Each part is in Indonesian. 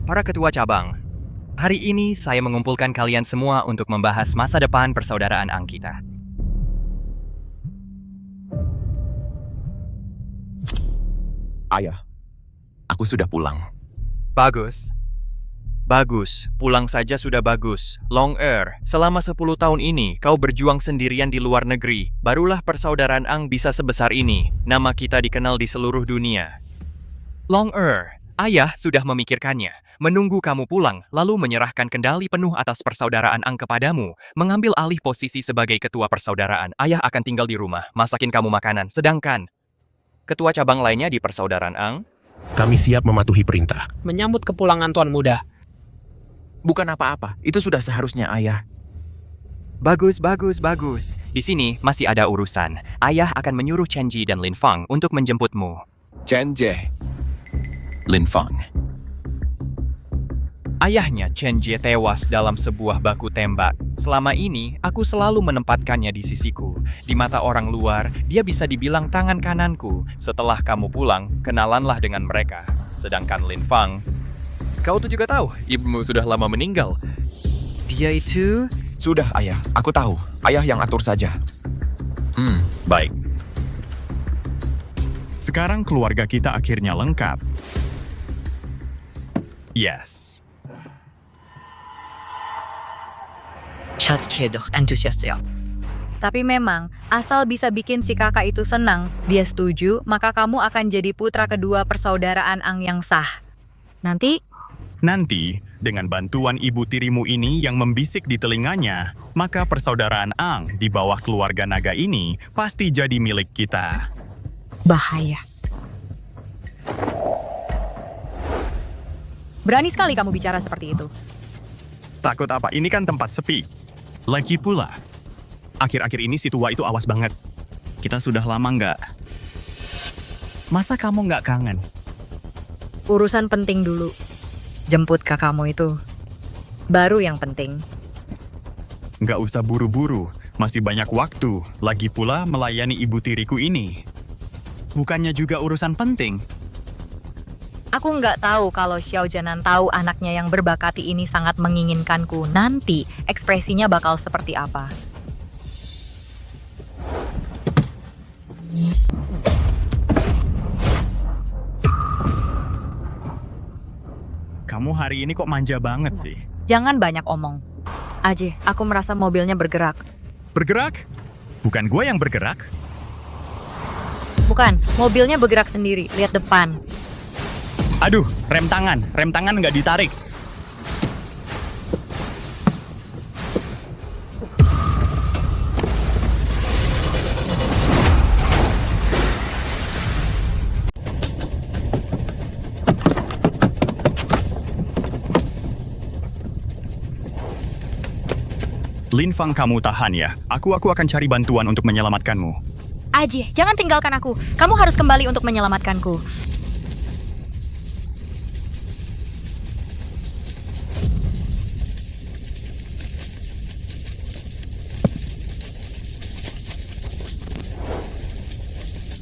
Para ketua cabang, hari ini saya mengumpulkan kalian semua untuk membahas masa depan persaudaraan Ang kita. Ayah, aku sudah pulang. Bagus. Bagus, pulang saja sudah bagus. Long Ear, selama 10 tahun ini kau berjuang sendirian di luar negeri. Barulah persaudaraan Ang bisa sebesar ini. Nama kita dikenal di seluruh dunia. Long Ear, ayah sudah memikirkannya. Menunggu kamu pulang, lalu menyerahkan kendali penuh atas persaudaraan Ang kepadamu. Mengambil alih posisi sebagai ketua persaudaraan. Ayah akan tinggal di rumah, masakin kamu makanan. Sedangkan ketua cabang lainnya di persaudaraan Ang, Kami siap mematuhi perintah. Menyambut kepulangan Tuan Muda. Bukan apa-apa, itu sudah seharusnya ayah. Bagus. Di sini masih ada urusan. Ayah akan menyuruh Chen Ji dan Lin Fang untuk menjemputmu. Chen Jie. Lin Fang. Ayahnya Chen Ji tewas dalam sebuah baku tembak. Selama ini, aku selalu menempatkannya di sisiku. Di mata orang luar, dia bisa dibilang tangan kananku. Setelah kamu pulang, kenalanlah dengan mereka. Sedangkan Lin Fang, kau tuh juga tahu, ibumu sudah lama meninggal. Dia itu... Sudah ayah, aku tahu. Ayah yang atur saja. Baik. Sekarang keluarga kita akhirnya lengkap. Yes. Tapi memang, asal bisa bikin si kakak itu senang, dia setuju, maka kamu akan jadi putra kedua persaudaraan Ang yang sah. Nanti, dengan bantuan ibu tirimu ini yang membisik di telinganya, maka persaudaraan Ang di bawah keluarga naga ini pasti jadi milik kita. Bahaya. Berani sekali kamu bicara seperti itu. Takut apa? Ini kan tempat sepi. Lagi pula, akhir-akhir ini si tua itu awas banget. Kita sudah lama nggak. Masa kamu nggak kangen? Urusan penting dulu. Jemput kakakmu itu. Baru yang penting. Nggak usah buru-buru, masih banyak waktu. Lagi pula melayani ibu tiriku ini. Bukannya juga urusan penting? Aku nggak tahu kalau Xiao Jianan tahu anaknya yang berbakati ini sangat menginginkanku. Nanti ekspresinya bakal seperti apa. Kamu hari ini kok manja banget sih? Jangan banyak omong. Aje, aku merasa mobilnya bergerak. Bergerak? Bukan gue yang bergerak. Bukan, mobilnya bergerak sendiri. Lihat depan. Aduh, rem tangan nggak ditarik. Lin Fang, kamu tahan ya. Aku akan cari bantuan untuk menyelamatkanmu. Aje, jangan tinggalkan aku. Kamu harus kembali untuk menyelamatkanku.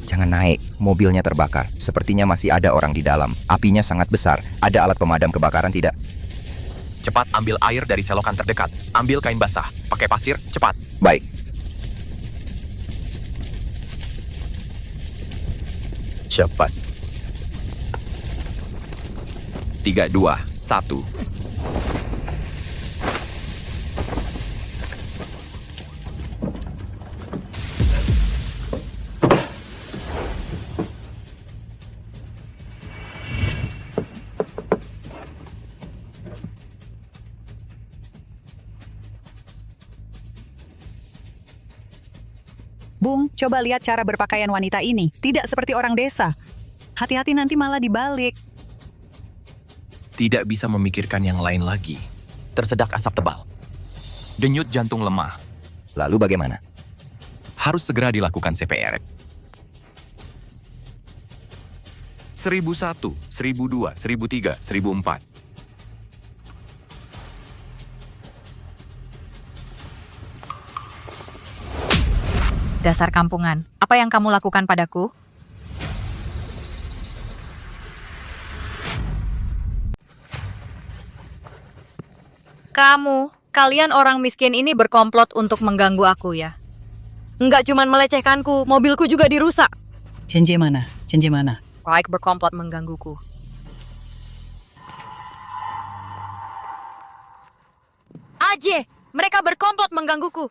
Jangan naik, mobilnya terbakar. Sepertinya masih ada orang di dalam. Apinya sangat besar. Ada alat pemadam kebakaran tidak? Cepat ambil air dari selokan terdekat. Ambil kain basah. Pakai pasir, cepat. Baik. Cepat. 3, 2, 1. Bung, coba lihat cara berpakaian wanita ini. Tidak seperti orang desa. Hati-hati nanti malah dibalik. Tidak bisa memikirkan yang lain lagi. Tersedak asap tebal. Denyut jantung lemah. Lalu bagaimana? Harus segera dilakukan CPR. 1001, 1002, 1003, 1004. Dasar kampungan, apa yang kamu lakukan padaku? Kalian orang miskin ini berkomplot untuk mengganggu aku ya. Nggak cuman melecehkanku, mobilku juga dirusak. Cenje mana? Cenje mana? Baik berkomplot menggangguku. Aje, mereka berkomplot menggangguku.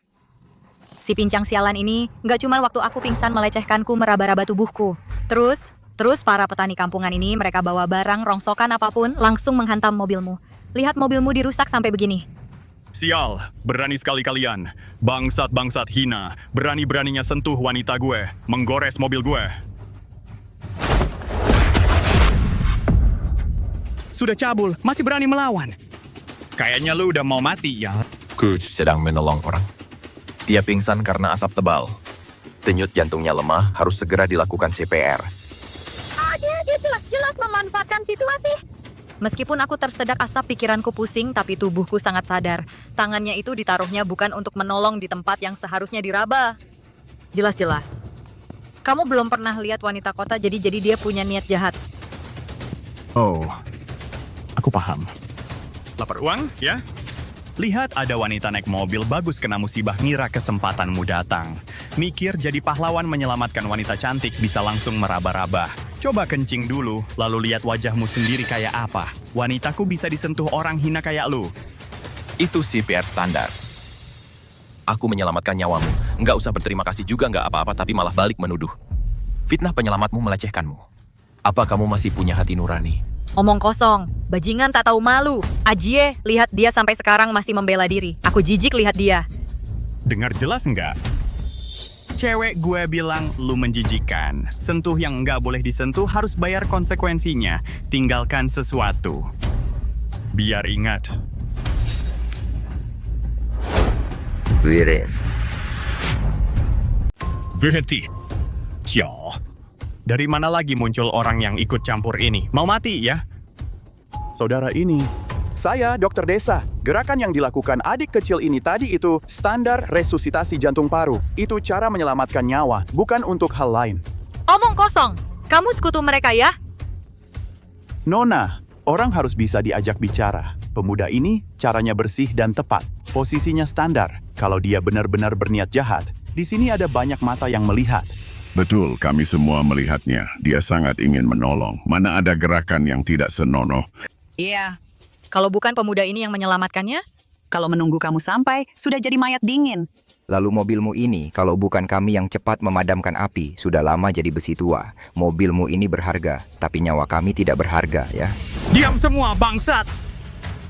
Si pincang sialan ini nggak cuman waktu aku pingsan melecehkanku meraba-raba tubuhku. Terus para petani kampungan ini mereka bawa barang rongsokan apapun langsung menghantam mobilmu. Lihat mobilmu dirusak sampai begini. Sial, berani sekali kalian. Bangsat-bangsat hina, berani-beraninya sentuh wanita gue, menggores mobil gue. Sudah cabul, masih berani melawan. Kayaknya lu udah mau mati ya. Ku sedang menolong orang. Dia pingsan karena asap tebal. Denyut jantungnya lemah, harus segera dilakukan CPR. Dia jelas-jelas memanfaatkan situasi. Meskipun aku tersedak asap, pikiranku pusing, tapi tubuhku sangat sadar. Tangannya itu ditaruhnya bukan untuk menolong di tempat yang seharusnya diraba. Jelas-jelas. Kamu belum pernah lihat wanita kota, jadi dia punya niat jahat. Oh, aku paham. Lapar uang, ya? Lihat ada wanita naik mobil bagus kena musibah, ngira kesempatanmu datang. Mikir jadi pahlawan menyelamatkan wanita cantik bisa langsung meraba-raba. Coba kencing dulu, lalu lihat wajahmu sendiri kayak apa. Wanitaku bisa disentuh orang hina kayak lu. Itu CPR standar. Aku menyelamatkan nyawamu. Nggak usah berterima kasih juga nggak apa-apa, tapi malah balik menuduh. Fitnah penyelamatmu melecehkanmu. Apa kamu masih punya hati nurani? Omong kosong, bajingan tak tahu malu. Ajie, lihat dia sampai sekarang masih membela diri. Aku jijik lihat dia. Dengar jelas nggak? Cewek gue bilang lu menjijikan. Sentuh yang nggak boleh disentuh harus bayar konsekuensinya. Tinggalkan sesuatu. Biar ingat. Berhenti. Cio. Dari mana lagi muncul orang yang ikut campur ini? Mau mati ya? Saudara ini, saya dokter desa. Gerakan yang dilakukan adik kecil ini tadi itu standar resusitasi jantung paru. Itu cara menyelamatkan nyawa, bukan untuk hal lain. Omong kosong, kamu sekutu mereka ya? Nona, orang harus bisa diajak bicara. Pemuda ini caranya bersih dan tepat. Posisinya standar. Kalau dia benar-benar berniat jahat, di sini ada banyak mata yang melihat. Betul, kami semua melihatnya. Dia sangat ingin menolong. Mana ada gerakan yang tidak senonoh. Iya, Kalau bukan pemuda ini yang menyelamatkannya? kalau menunggu kamu sampai, sudah jadi mayat dingin. Lalu mobilmu ini, kalau bukan kami yang cepat memadamkan api, sudah lama jadi besi tua. Mobilmu ini berharga, tapi nyawa kami tidak berharga, ya. Diam semua, bangsat!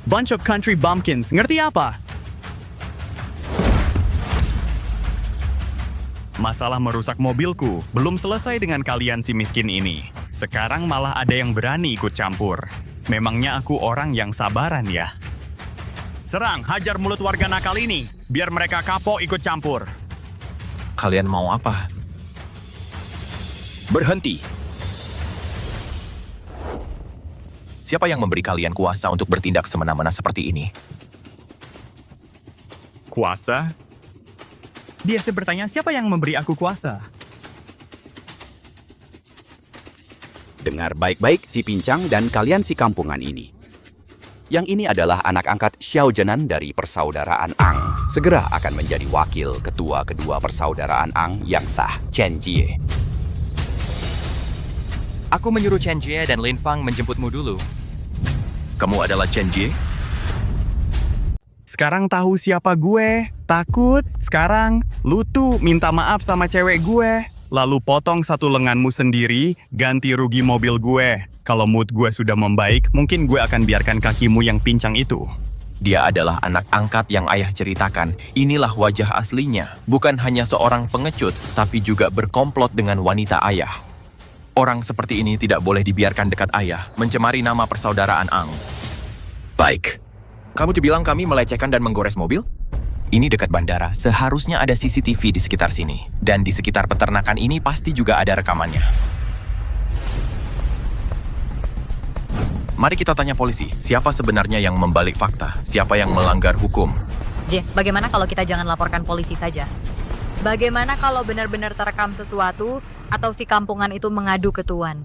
Bunch of country bumpkins, ngerti apa? Masalah merusak mobilku belum selesai dengan kalian si miskin ini. Sekarang malah ada yang berani ikut campur. Memangnya aku orang yang sabaran ya? Serang, hajar mulut warga nakal ini, biar mereka kapok ikut campur. Kalian mau apa? Berhenti. Siapa yang memberi kalian kuasa untuk bertindak semena-mena seperti ini? Kuasa? Biasa bertanya siapa yang memberi aku kuasa? Dengar baik-baik si pincang dan kalian si kampungan ini. Yang ini adalah anak angkat Xiao Zhenan dari Persaudaraan Ang. Segera akan menjadi wakil ketua kedua Persaudaraan Ang yang sah, Chen Jie. Aku menyuruh Chen Jie dan Lin Fang menjemputmu dulu. Kamu adalah Chen Jie? Sekarang tahu siapa gue? Takut? Sekarang lu tuh minta maaf sama cewek gue. Lalu potong satu lenganmu sendiri, ganti rugi mobil gue. Kalau mood gue sudah membaik, mungkin gue akan biarkan kakimu yang pincang itu. Dia adalah anak angkat yang ayah ceritakan. Inilah wajah aslinya. Bukan hanya seorang pengecut, tapi juga berkomplot dengan wanita ayah. Orang seperti ini tidak boleh dibiarkan dekat ayah, mencemari nama persaudaraan Ang. Baik. Kamu bilang kami melecehkan dan menggores mobil? Ini dekat bandara, seharusnya ada CCTV di sekitar sini. Dan di sekitar peternakan ini pasti juga ada rekamannya. Mari kita tanya polisi, siapa sebenarnya yang membalik fakta? Siapa yang melanggar hukum? J, bagaimana kalau kita jangan laporkan polisi saja? Bagaimana kalau benar-benar terekam sesuatu atau si kampungan itu mengadu ke Tuan?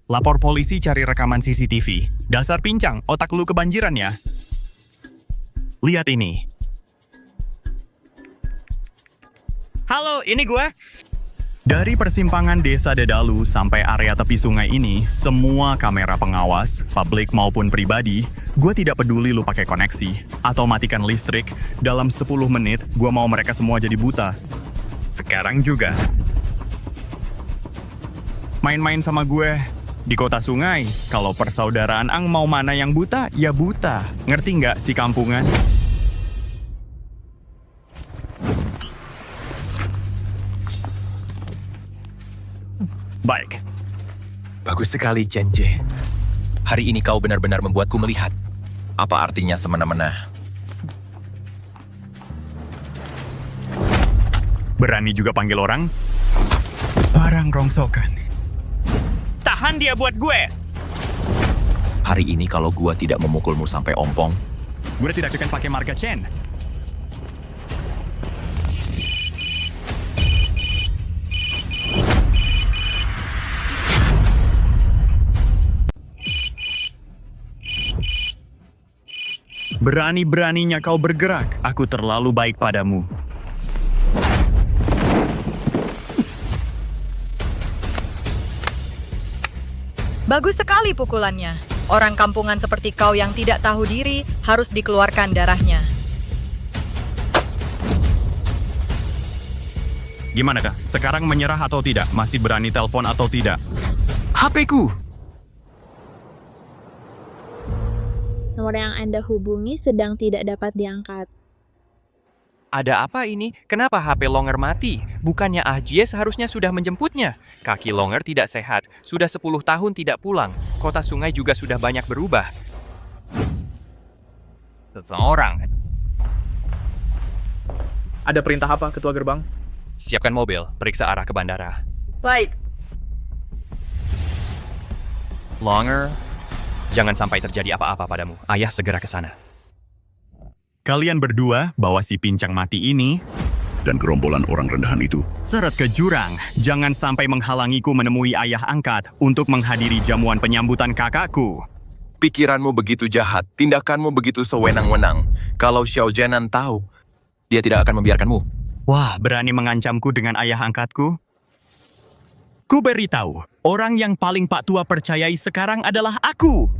Lapor polisi cari rekaman CCTV. Dasar pincang, otak lu kebanjiran ya. Lihat ini. Halo, ini gue. Dari persimpangan desa Dedalu sampai area tepi sungai ini, semua kamera pengawas, publik maupun pribadi, gue tidak peduli lu pakai koneksi atau matikan listrik, dalam 10 menit gue mau mereka semua jadi buta. Sekarang juga. Main-main sama gue di kota sungai, kalau persaudaraan Ang mau mana yang buta, ya buta. Ngerti nggak si kampungan? Baik. Bagus sekali, Cenje. Hari ini kau benar-benar membuatku melihat. Apa artinya semena-mena? Berani juga panggil orang? Barang rongsokan. Tahan dia buat gue. Hari ini kalau gua tidak memukulmu sampai ompong, Gue tidak akan pakai marga Chen. Berani-beraninya kau bergerak, aku terlalu baik padamu. Bagus sekali pukulannya. Orang kampungan seperti kau yang tidak tahu diri harus dikeluarkan darahnya. Gimana kah? Sekarang menyerah atau tidak? Masih berani telepon atau tidak? HP-ku! Nomor yang Anda hubungi sedang tidak dapat diangkat. Ada apa ini? Kenapa HP Longer mati? Bukannya Ajie seharusnya sudah menjemputnya? Kaki Longer tidak sehat. Sudah 10 tahun tidak pulang. Kota sungai juga sudah banyak berubah. Seseorang. Ada perintah apa, Ketua Gerbang? Siapkan mobil, periksa arah ke bandara. Baik. Longer, jangan sampai terjadi apa-apa padamu. Ayah segera ke sana. Kalian berdua bawa si pincang mati ini Dan gerombolan orang rendahan itu. seret ke jurang. Jangan sampai menghalangiku menemui ayah angkat untuk menghadiri jamuan penyambutan kakakku. Pikiranmu begitu jahat, tindakanmu begitu sewenang-wenang. Kalau Xiao Jianan tahu, dia tidak akan membiarkanmu. Wah, berani mengancamku dengan ayah angkatku? Ku beritahu, orang yang paling Pak Tua percayai sekarang adalah aku.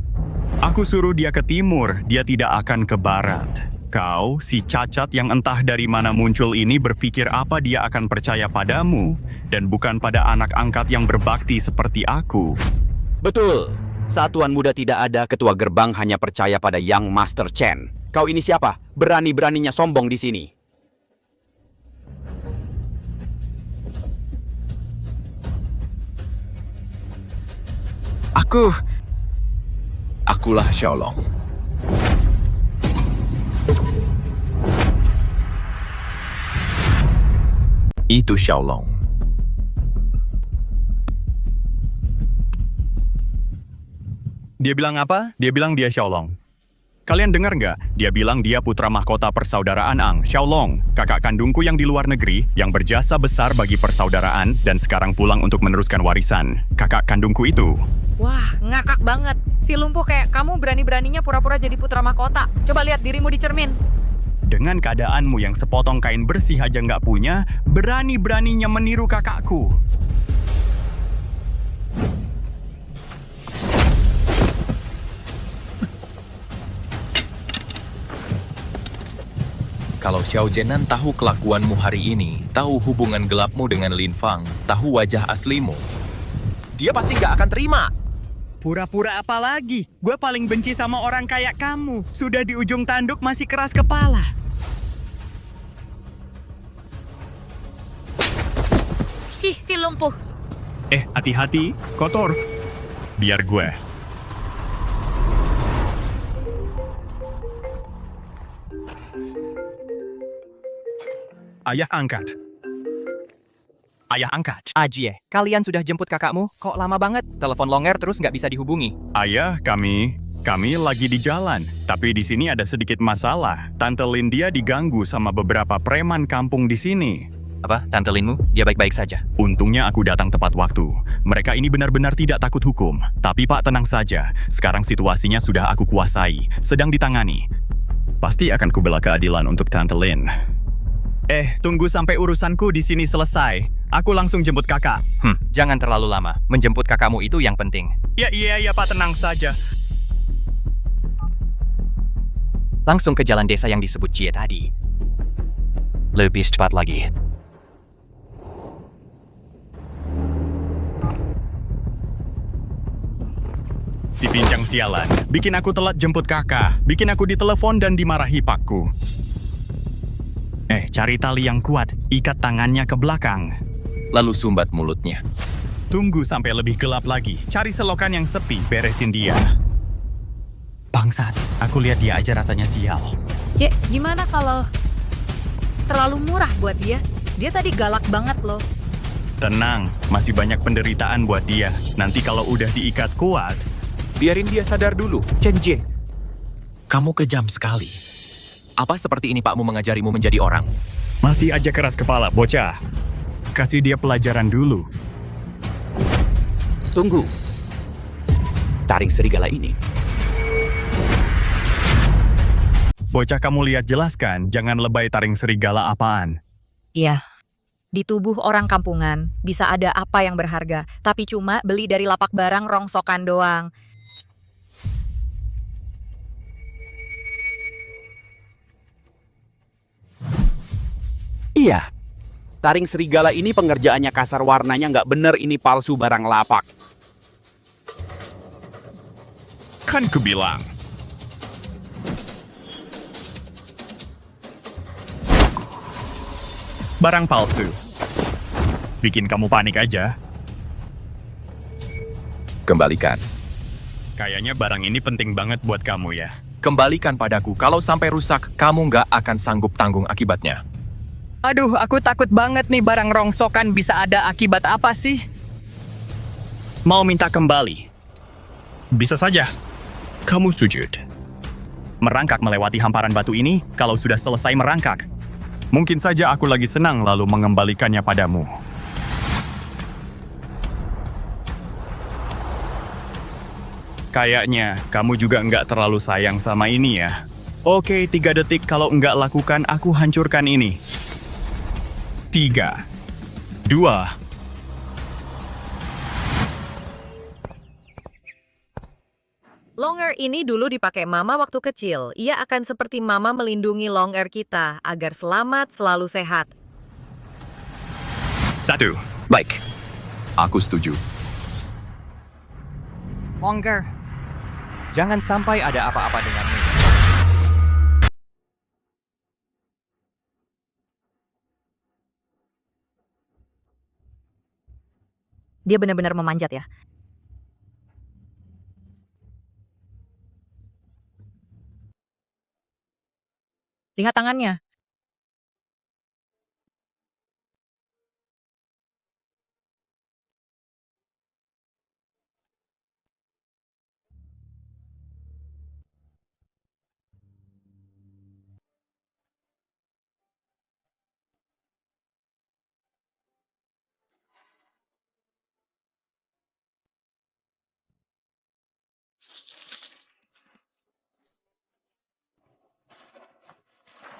Aku suruh dia ke timur, dia tidak akan ke barat. Kau, si cacat yang entah dari mana muncul ini berpikir apa dia akan percaya padamu, dan bukan pada anak angkat yang berbakti seperti aku. Betul. Saat Tuan Muda tidak ada, Ketua Gerbang hanya percaya pada Yang Master Chen. Kau ini siapa? Berani-beraninya sombong di sini. Akulah Xiaolong. Itu Xiaolong. Dia bilang apa? Dia bilang dia Xiaolong. Kalian dengar nggak? Dia bilang dia putra mahkota persaudaraan Ang, Xiaolong, kakak kandungku yang di luar negeri, yang berjasa besar bagi persaudaraan dan sekarang pulang untuk meneruskan warisan. Kakak kandungku itu. Wah, ngakak banget. Si lumpuh kayak kamu berani-beraninya pura-pura jadi putra mahkota. Coba lihat dirimu di cermin. Dengan keadaanmu yang sepotong kain bersih aja nggak punya, berani-beraninya meniru kakakku. Kalau Xiao Jianan tahu kelakuanmu hari ini, tahu hubungan gelapmu dengan Lin Fang, tahu wajah aslimu, dia pasti nggak akan terima. Pura-pura apa lagi? Gue paling benci sama orang kayak kamu. Sudah di ujung tanduk masih keras kepala. Cih, si lumpuh. Hati-hati, kotor. Biar gue. Ayah angkat. Ayah angkat. Ajie, kalian sudah jemput kakakmu? Kok lama banget? Telepon Longer terus nggak bisa dihubungi. Ayah, kami lagi di jalan. Tapi di sini ada sedikit masalah. Tante Lindia diganggu sama beberapa preman kampung di sini. Apa, Tante Linmu? Dia baik-baik saja. Untungnya aku datang tepat waktu. Mereka ini benar-benar tidak takut hukum. Tapi Pak, tenang saja. Sekarang situasinya sudah aku kuasai. Sedang ditangani. Pasti akan kubela keadilan untuk Tante Lin. Tunggu sampai urusanku di sini selesai. Aku langsung jemput kakak. Jangan terlalu lama. Menjemput kakakmu itu yang penting. Iya Pak, tenang saja. Langsung ke jalan desa yang disebut Jie tadi. Lebih cepat lagi. Si pincang sialan, bikin aku telat jemput kakak, bikin aku ditelepon dan dimarahi pakku. Cari tali yang kuat, ikat tangannya ke belakang. Lalu sumbat mulutnya. Tunggu sampai lebih gelap lagi, cari selokan yang sepi, beresin dia. Bangsat, aku lihat dia aja rasanya sial. Cek, gimana kalau terlalu murah buat dia? Dia tadi galak banget loh. Tenang, masih banyak penderitaan buat dia. Nanti kalau udah diikat kuat, Biarin dia sadar dulu, Chen Jie. Kamu kejam sekali. Apa seperti ini pakmu mengajarimu menjadi orang? masih aja keras kepala, bocah. Kasih dia pelajaran dulu. Tunggu. Taring serigala ini. Bocah, kamu lihat jelas kan, jangan lebay taring serigala apaan. Iya. Di tubuh orang kampungan bisa ada apa yang berharga, tapi cuma beli dari lapak barang rongsokan doang. Iya. Taring serigala ini pengerjaannya kasar, warnanya nggak bener, ini palsu barang lapak. Kan kubilang. Barang palsu. Bikin kamu panik aja. Kembalikan. Kayaknya barang ini penting banget buat kamu ya. Kembalikan padaku. Kalau sampai rusak, kamu nggak akan sanggup tanggung akibatnya. Aduh, aku takut banget nih barang rongsokan bisa ada akibat apa sih? Mau minta kembali? Bisa saja. Kamu sujud. Merangkak melewati hamparan batu ini kalau sudah selesai merangkak. Mungkin saja aku lagi senang lalu mengembalikannya padamu. Kayaknya kamu juga nggak terlalu sayang sama ini ya. Oke, 3 detik, kalau nggak lakukan aku hancurkan ini. 3, 2, Long-ear ini dulu dipakai Mama waktu kecil. Ia akan seperti Mama melindungi Long-ear kita agar selamat selalu sehat. 1. Baik. Aku setuju. Long-ear, jangan sampai ada apa-apa denganmu. Dia benar-benar memanjat ya. Lihat tangannya.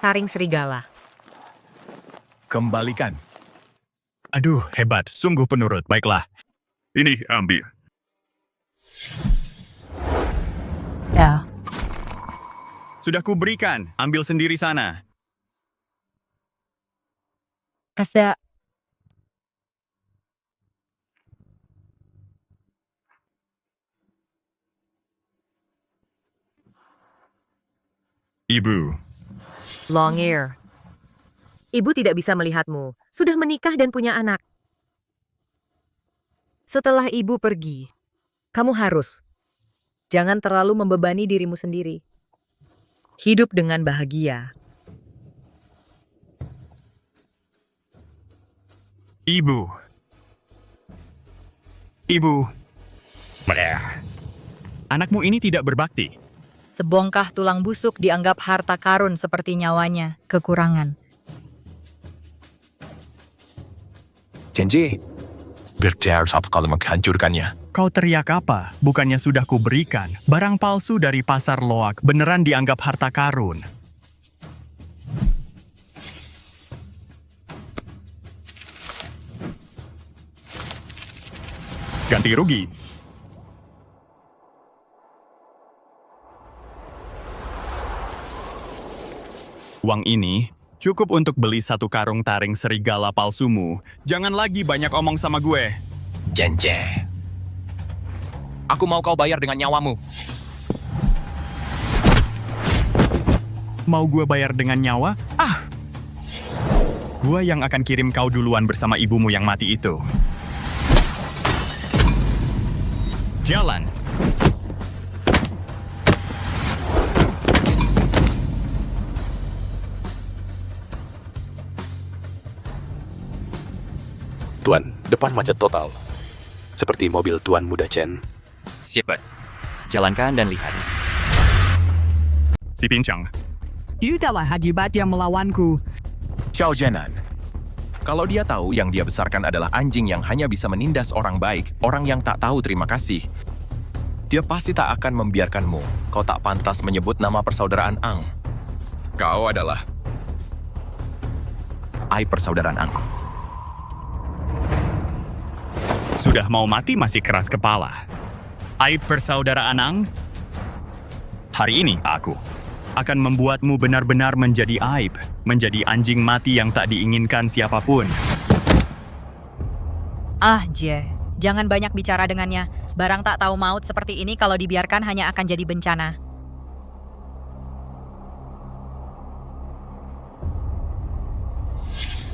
Taring serigala. Kembalikan. Aduh, hebat. Sungguh penurut. Baiklah. Ini ambil. Ya. Sudah kuberikan. Ambil sendiri sana. Ada. Ibu. Long-ear. Ibu tidak bisa melihatmu. Sudah menikah dan punya anak. Setelah ibu pergi, kamu harus jangan terlalu membebani dirimu sendiri. Hidup dengan bahagia. Ibu. Ibu. Anakmu ini tidak berbakti. Sebongkah tulang busuk dianggap harta karun seperti nyawanya, kekurangan. Cenji, biar dia harus apa kalau menghancurkannya. Kau teriak apa? Bukannya sudah kuberikan. Barang palsu dari pasar loak beneran dianggap harta karun. Ganti rugi. Uang ini cukup untuk beli 1 karung taring serigala palsumu. Jangan lagi banyak omong sama gue. Janji. Aku mau kau bayar dengan nyawamu. Mau gue bayar dengan nyawa? Gue yang akan kirim kau duluan bersama ibumu yang mati itu. Jalan. Tuan, depan macet total. Seperti mobil Tuan Muda Chen. Siap, jalankan dan lihat. Si Pincang. Itulah akibat yang melawanku. Xiao Zhenan. Kalau dia tahu yang dia besarkan adalah anjing yang hanya bisa menindas orang baik, orang yang tak tahu terima kasih, dia pasti tak akan membiarkanmu. Kau tak pantas menyebut nama persaudaraan Ang. Kau adalah aib persaudaraan Ang. Sudah mau mati masih keras kepala. Aib persaudaraan Ang. Hari ini aku akan membuatmu benar-benar menjadi aib, menjadi anjing mati yang tak diinginkan siapapun. Jie, jangan banyak bicara dengannya. Barang tak tahu maut seperti ini kalau dibiarkan hanya akan jadi bencana.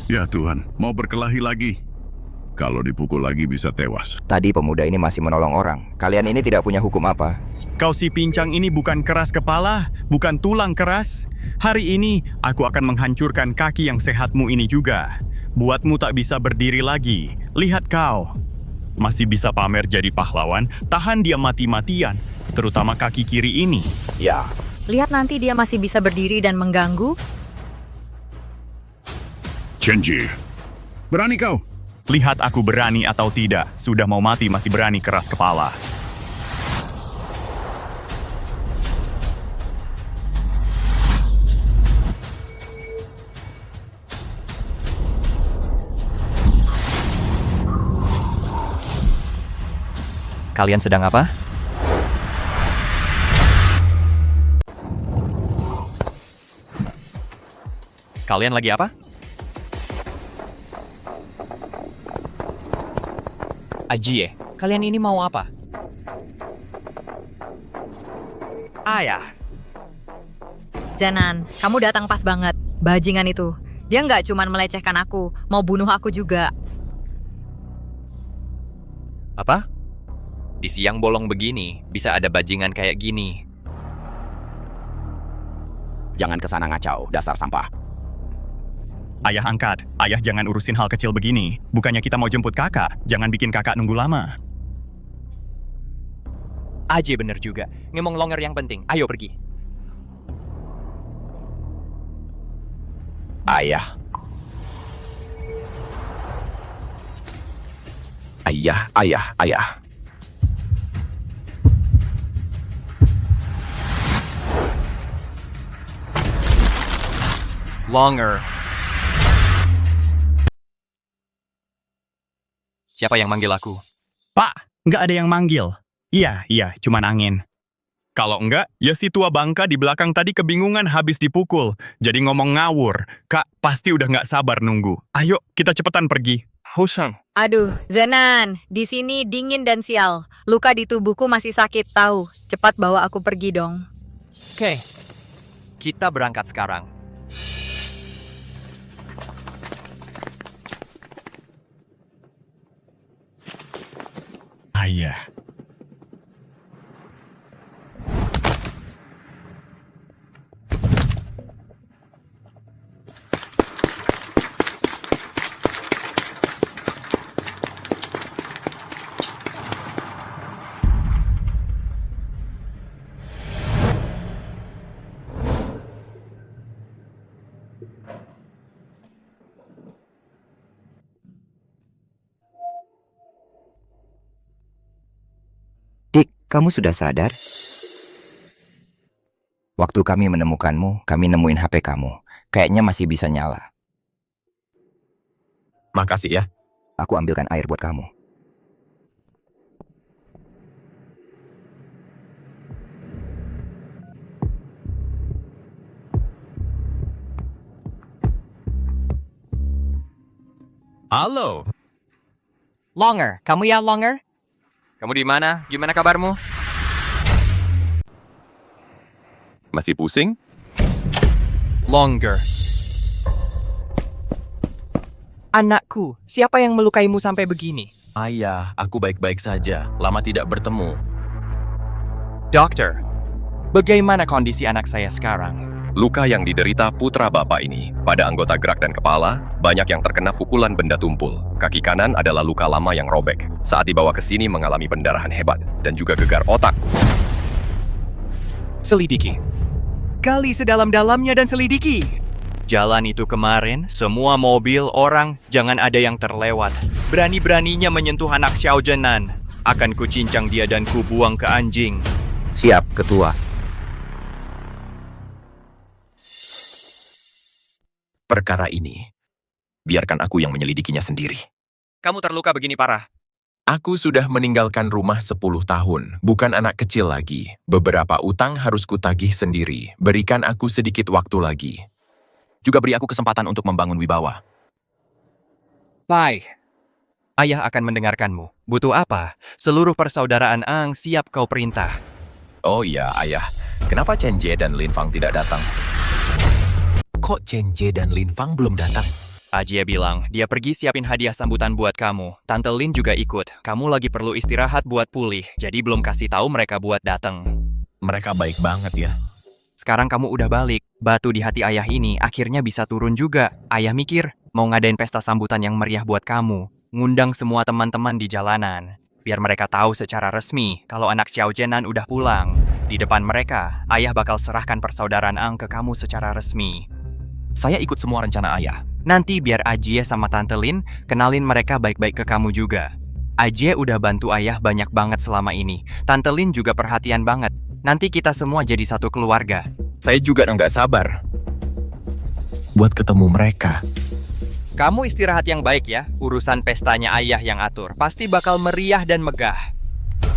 Ya Tuhan, mau berkelahi lagi. Kalau dipukul lagi bisa tewas. Tadi pemuda ini masih menolong orang. Kalian ini tidak punya hukum apa? Kau si Pincang ini bukan keras kepala, bukan tulang keras. Hari ini aku akan menghancurkan kaki yang sehatmu ini juga. Buatmu tak bisa berdiri lagi. Lihat kau. Masih bisa pamer jadi pahlawan, tahan dia mati-matian. Terutama kaki kiri ini. Ya, Lihat nanti dia masih bisa berdiri dan mengganggu. Cenji, berani kau? Lihat aku berani atau tidak. Sudah mau mati masih berani keras kepala. Kalian sedang apa? Kalian lagi apa? Ajie, kalian ini mau apa? Ayah. Zenan, kamu datang pas banget. Bajingan itu. Dia nggak cuma melecehkan aku, mau bunuh aku juga. Apa? Di siang bolong begini, bisa ada bajingan kayak gini. jangan kesana ngacau, dasar sampah. Ayah angkat, ayah jangan urusin hal kecil begini. Bukannya kita mau jemput kakak, jangan bikin kakak nunggu lama. Aje bener juga, ngomong longer yang penting, ayo pergi. Ayah. Ayah. Longer. Siapa yang manggil aku? Pak, nggak ada yang manggil. Iya, cuman angin. Kalau enggak, ya si tua bangka di belakang tadi kebingungan habis dipukul. Jadi ngomong ngawur. Kak, pasti udah nggak sabar nunggu. Ayo, kita cepetan pergi. Husang. Aduh, Zenan, di sini dingin dan sial. Luka di tubuhku masih sakit, tahu. Cepat bawa aku pergi dong. Oke, kita berangkat sekarang. Ayah. Kamu sudah sadar? Waktu kami menemukanmu, kami nemuin HP kamu. Kayaknya masih bisa nyala. Makasih ya. Aku ambilkan air buat kamu. Halo. Longer, kamu ya Longer? Kamu di mana? Gimana kabarmu? Masih pusing? Longer. Anakku, siapa yang melukaimu sampai begini? Ayah, aku baik-baik saja. Lama tidak bertemu. Dokter, bagaimana kondisi anak saya sekarang? Luka yang diderita putra bapak ini. Pada anggota gerak dan kepala, banyak yang terkena pukulan benda tumpul. Kaki kanan adalah luka lama yang robek. Saat dibawa ke sini mengalami pendarahan hebat. Dan juga gegar otak. Selidiki. Gali sedalam-dalamnya dan selidiki. Jalan itu kemarin, semua mobil, orang, jangan ada yang terlewat. Berani-beraninya menyentuh anak Xiao Zhenan. Akan kucincang dia dan kubuang ke anjing. Siap, Ketua. Perkara ini, biarkan aku yang menyelidikinya sendiri. Kamu terluka begini parah. Aku sudah meninggalkan rumah 10 tahun, bukan anak kecil lagi. Beberapa utang harus kutagih sendiri. Berikan aku sedikit waktu lagi. Juga beri aku kesempatan untuk membangun wibawa. Baik. Ayah akan mendengarkanmu. Butuh apa? Seluruh persaudaraan Ang siap kau perintah. Oh iya, ayah. Kenapa Chen Jie dan Lin Fang tidak datang? Kok Chen Jie dan Lin Fang belum datang? Ajie bilang, dia pergi siapin hadiah sambutan buat kamu. Tante Lin juga ikut. Kamu lagi perlu istirahat buat pulih, jadi belum kasih tahu mereka buat datang. Mereka baik banget ya. Sekarang kamu udah balik. Batu di hati ayah ini akhirnya bisa turun juga. Ayah mikir, mau ngadain pesta sambutan yang meriah buat kamu. Ngundang semua teman-teman di jalanan. Biar mereka tahu secara resmi kalau anak Xiao Zhenan udah pulang. Di depan mereka, ayah bakal serahkan persaudaraan Ang ke kamu secara resmi. Saya ikut semua rencana ayah. Nanti biar Ajie sama Tante Lin kenalin mereka baik-baik ke kamu juga. Ajie udah bantu ayah banyak banget selama ini. Tante Lin juga perhatian banget. Nanti kita semua jadi satu keluarga. Saya juga nggak sabar buat ketemu mereka. Kamu istirahat yang baik ya. Urusan pestanya ayah yang atur. Pasti bakal meriah dan megah.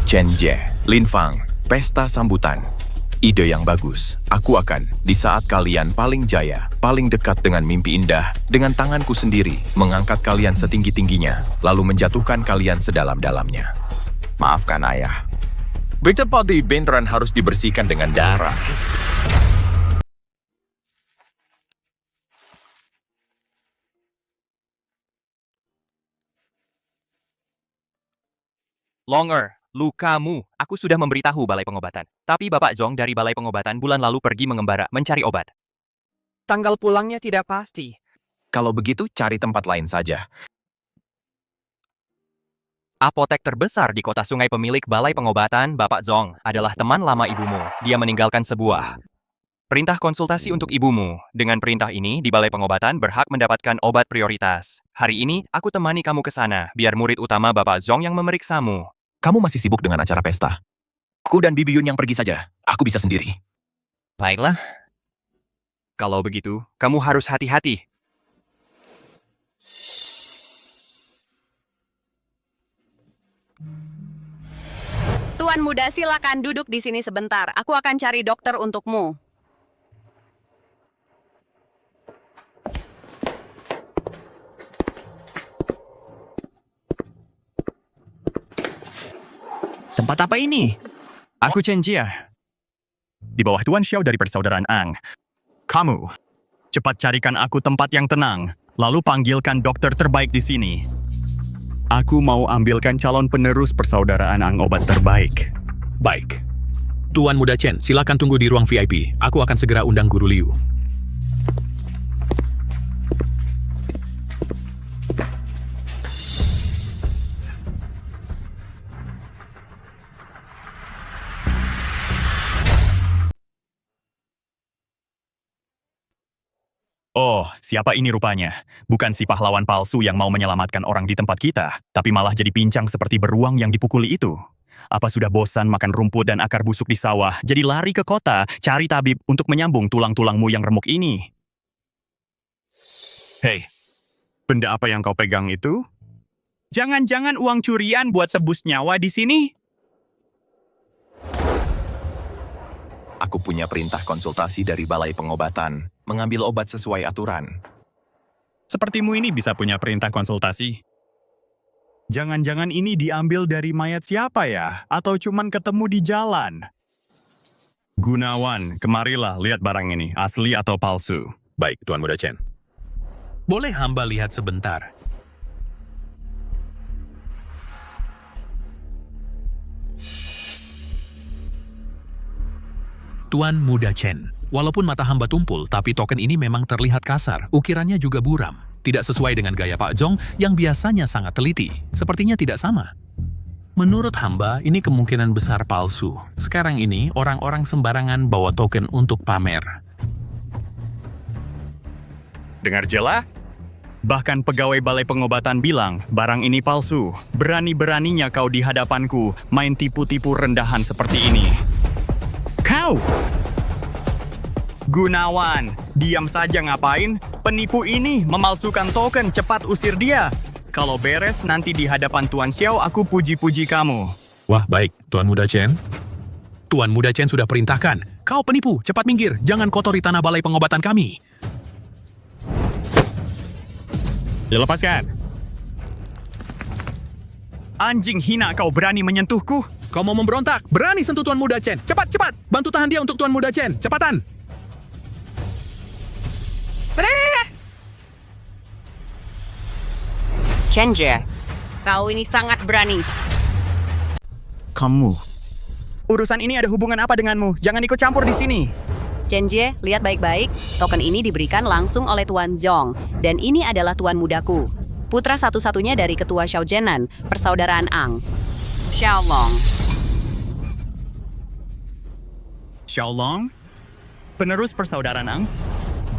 Chen Jie, Lin Fang, pesta sambutan. Ide yang bagus. Aku akan, di saat kalian paling jaya, paling dekat dengan mimpi indah, dengan tanganku sendiri, mengangkat kalian setinggi-tingginya, lalu menjatuhkan kalian sedalam-dalamnya. Maafkan ayah. Begitu di beneran harus dibersihkan dengan darah. Longer, lukamu. Aku sudah memberitahu Balai Pengobatan. Tapi Bapak Zong dari Balai Pengobatan bulan lalu pergi mengembara mencari obat. Tanggal pulangnya tidak pasti. Kalau begitu, cari tempat lain saja. Apotek terbesar di kota Sungai pemilik Balai Pengobatan, Bapak Zong, adalah teman lama ibumu. Dia meninggalkan sebuah perintah konsultasi untuk ibumu. Dengan perintah ini, di Balai Pengobatan berhak mendapatkan obat prioritas. Hari ini, aku temani kamu ke sana, biar murid utama Bapak Zong yang memeriksamu. Kamu masih sibuk dengan acara pesta. Ku dan Bibi Yun yang pergi saja. Aku bisa sendiri. Baiklah. Kalau begitu, kamu harus hati-hati. Tuan muda, silakan duduk di sini sebentar. Aku akan cari dokter untukmu. Tempat apa ini? Aku Chen Jie. Di bawah Tuan Xiao dari persaudaraan Ang. Kamu, cepat carikan aku tempat yang tenang, lalu panggilkan dokter terbaik di sini. Aku mau ambilkan calon penerus persaudaraan Ang obat terbaik. Baik. Tuan Muda Chen, silakan tunggu di ruang VIP. Aku akan segera undang Guru Liu. Oh, siapa ini rupanya? Bukan si pahlawan palsu yang mau menyelamatkan orang di tempat kita, tapi malah jadi pincang seperti beruang yang dipukuli itu. Apa sudah bosan makan rumput dan akar busuk di sawah, jadi lari ke kota, cari tabib untuk menyambung tulang-tulangmu yang remuk ini? Hei, benda apa yang kau pegang itu? Jangan-jangan uang curian buat tebus nyawa di sini? Aku punya perintah konsultasi dari Balai Pengobatan, mengambil obat sesuai aturan. Sepertimu ini bisa punya perintah konsultasi. Jangan-jangan ini diambil dari mayat siapa ya? Atau cuman ketemu di jalan? Gunawan, kemarilah lihat barang ini, asli atau palsu. Baik, Tuan Muda Chen. Boleh hamba lihat sebentar? Tuan Muda Chen, walaupun mata hamba tumpul, tapi token ini memang terlihat kasar. Ukirannya juga buram. Tidak sesuai dengan gaya Pak Zhong yang biasanya sangat teliti. Sepertinya tidak sama. Menurut hamba, ini kemungkinan besar palsu. Sekarang ini, orang-orang sembarangan bawa token untuk pamer. Dengar jela? Bahkan pegawai Balai Pengobatan bilang, barang ini palsu. Berani-beraninya kau di hadapanku main tipu-tipu rendahan seperti ini. Kau! Gunawan, diam saja ngapain? Penipu ini memalsukan token, cepat usir dia. Kalau beres, nanti di hadapan Tuan Xiao aku puji-puji kamu. Wah, baik, Tuan Muda Chen. Tuan Muda Chen sudah perintahkan. Kau penipu, cepat minggir. Jangan kotori tanah Balai Pengobatan kami. Lepaskan. Anjing hina kau berani menyentuhku? Kau mau memberontak? Berani sentuh Tuan Muda Chen. Cepat, cepat. Bantu tahan dia untuk Tuan Muda Chen. Cepatan. Chenje, kau ini sangat berani. Kamu. Urusan ini ada hubungan apa denganmu? Jangan ikut campur di sini. Chenje, lihat baik-baip. Token ini diberikan langsung oleh Tuan Zhong. Dan ini adalah Tuan Mudaku. Putra satu-satunya dari Ketua Xiaojenan, Persaudaraan Ang. Xiaolong. Xiaolong? Penerus Persaudaraan Ang?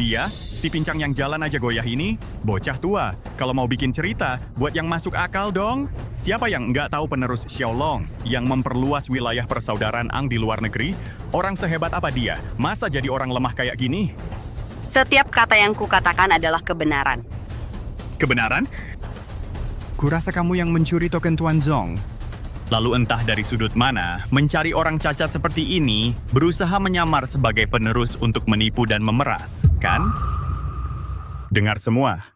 Dia, si pincang yang jalan aja goyah ini, bocah tua. Kalau mau bikin cerita, buat yang masuk akal dong. Siapa yang nggak tahu penerus Xiaolong yang memperluas wilayah persaudaraan Ang di luar negeri? Orang sehebat apa dia? Masa jadi orang lemah kayak gini? Setiap kata yang kukatakan adalah kebenaran. Kebenaran? Kurasa kamu yang mencuri token Tuan Zhong. Lalu entah dari sudut mana, mencari orang cacat seperti ini, berusaha menyamar sebagai penerus untuk menipu dan memeras, kan? Dengar semua.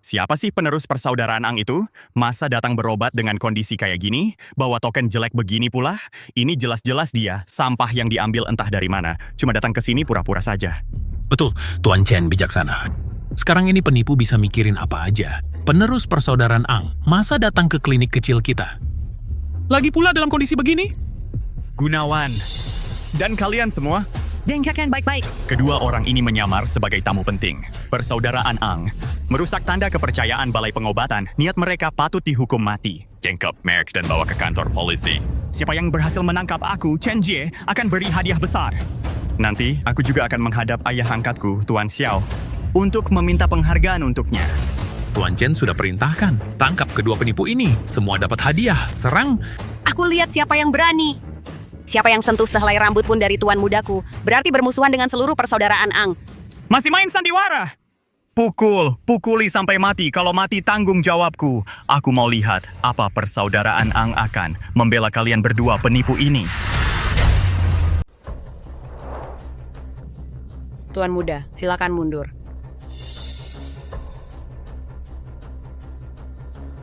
Siapa sih penerus persaudaraan Ang itu? Masa datang berobat dengan kondisi kayak gini? Bawa token jelek begini pula? Ini jelas-jelas dia, sampah yang diambil entah dari mana. Cuma datang ke sini pura-pura saja. Betul, Tuan Chen bijaksana. Sekarang ini penipu bisa mikirin apa aja. Penerus persaudaraan Ang, masa datang ke klinik kecil kita? Lagi pula dalam kondisi begini? Gunawan. Dan kalian semua, dengarkan baik-baik. kedua orang ini menyamar sebagai tamu penting. Persaudaraan Ang merusak tanda kepercayaan Balai Pengobatan. Niat mereka patut dihukum mati. Tangkap Max dan bawa ke kantor polisi. Siapa yang berhasil menangkap aku, Chen Jie, akan beri hadiah besar. Nanti, aku juga akan menghadap ayah angkatku, Tuan Xiao, untuk meminta penghargaan untuknya. Tuan Chen sudah perintahkan. Tangkap kedua penipu ini. Semua dapat hadiah. Serang. Aku lihat siapa yang berani. Siapa yang sentuh sehelai rambut pun dari Tuan Mudaku, berarti bermusuhan dengan seluruh persaudaraan Ang. Masih main sandiwara? Pukuli sampai mati. Kalau mati tanggung jawabku. Aku mau lihat apa persaudaraan Ang akan membela kalian berdua penipu ini. Tuan Muda, silakan mundur.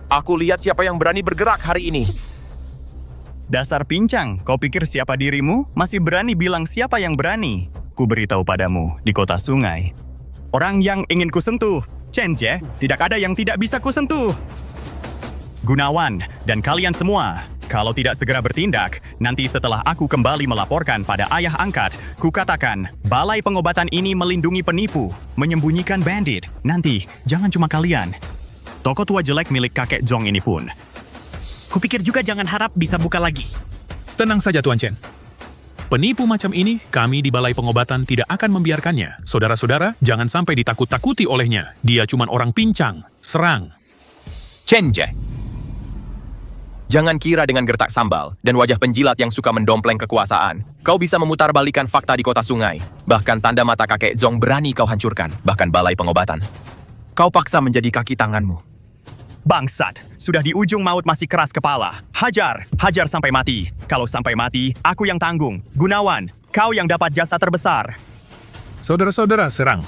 Aku lihat siapa yang berani bergerak hari ini. Dasar pincang, kau pikir siapa dirimu? Masih berani bilang siapa yang berani? Ku beritahu padamu, di kota sungai. Orang yang ingin kusentuh, Chen Jie, tidak ada yang tidak bisa kusentuh. Gunawan, dan kalian semua, kalau tidak segera bertindak, nanti setelah aku kembali melaporkan pada ayah angkat, ku katakan, Balai Pengobatan ini melindungi penipu, menyembunyikan bandit. Nanti, jangan cuma kalian. Toko tua jelek milik kakek Zhong ini pun. Kupikir juga jangan harap bisa buka lagi. Tenang saja, Tuan Chen. Penipu macam ini, kami di Balai Pengobatan tidak akan membiarkannya. Saudara-saudara, jangan sampai ditakut-takuti olehnya. Dia cuma orang pincang. Serang. Chen Jie. Jangan kira dengan gertak sambal dan wajah penjilat yang suka mendompleng kekuasaan, kau bisa memutarbalikkan fakta di kota sungai. Bahkan tanda mata kakek Zong berani kau hancurkan, bahkan balai pengobatan. Kau paksa menjadi kaki tanganmu. Bangsat, sudah di ujung maut masih keras kepala. Hajar, hajar sampai mati. Kalau sampai mati, aku yang tanggung. Gunawan, kau yang dapat jasa terbesar. Saudara-saudara, serang.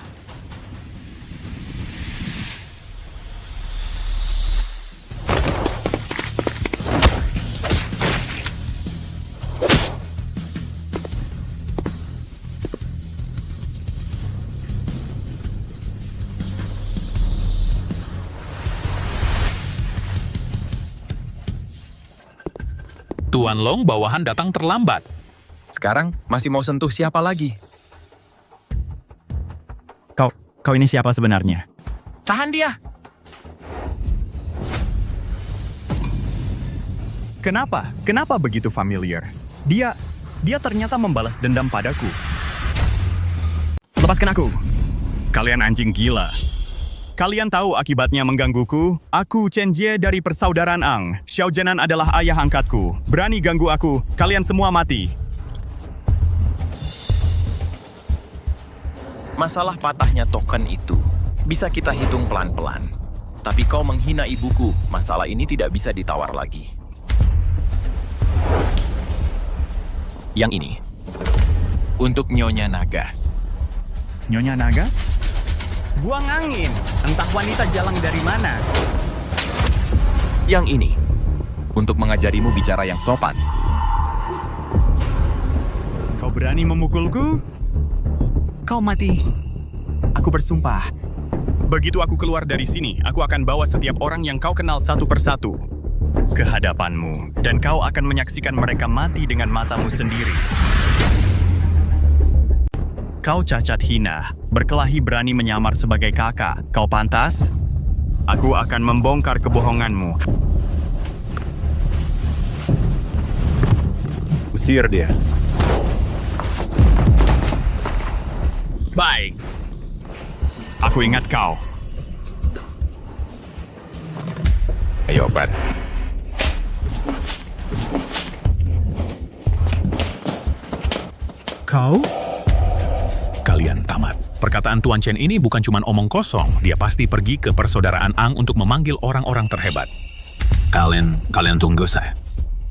Tuan Long bawahan datang terlambat. Sekarang masih mau sentuh siapa lagi? Kau ini siapa sebenarnya? Tahan dia! Kenapa? Kenapa begitu familiar? Dia ternyata membalas dendam padaku. Lepaskan aku! Kalian anjing gila. Kalian tahu akibatnya menggangguku? Aku Chen Jie dari Persaudaraan Ang. Xiao Jianan adalah ayah angkatku. Berani ganggu aku, kalian semua mati. Masalah patahnya token itu bisa kita hitung pelan-pelan. Tapi kau menghina ibuku, masalah ini tidak bisa ditawar lagi. Yang ini, untuk Nyonya Naga. Nyonya Naga? Buang angin, entah wanita jalang dari mana. Yang ini, untuk mengajarimu bicara yang sopan. Kau berani memukulku? Kau mati. Aku bersumpah. Begitu aku keluar dari sini, aku akan bawa setiap orang yang kau kenal satu persatu ke hadapanmu, dan kau akan menyaksikan mereka mati dengan matamu sendiri. Kau cacat hina, berkelahi berani menyamar sebagai kakak. Kau pantas? Aku akan membongkar kebohonganmu. Usir dia. Baik. Aku ingat kau. Ayo, Pat. Kau? Kalian tamat. Perkataan Tuan Chen ini bukan cuma omong kosong. Dia pasti pergi ke Persaudaraan Ang untuk memanggil orang-orang terhebat. Kalian tunggu saya.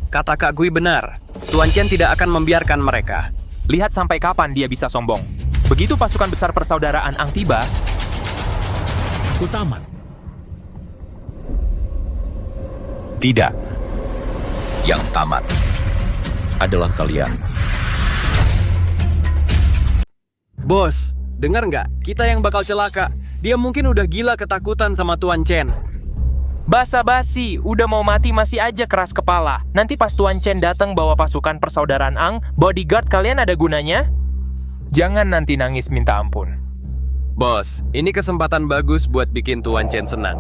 Kata Kak Gui benar. Tuan Chen tidak akan membiarkan mereka. Lihat sampai kapan dia bisa sombong. Begitu pasukan besar Persaudaraan Ang tiba, Aku tamat. Tidak. Yang tamat adalah kalian. Bos, dengar nggak? Kita yang bakal celaka. Dia mungkin udah gila ketakutan sama Tuan Chen. Basa-basi, udah mau mati masih aja keras kepala. Nanti pas Tuan Chen datang bawa pasukan Persaudaraan Ang, bodyguard kalian ada gunanya? Jangan nanti nangis minta ampun. Bos, ini kesempatan bagus buat bikin Tuan Chen senang.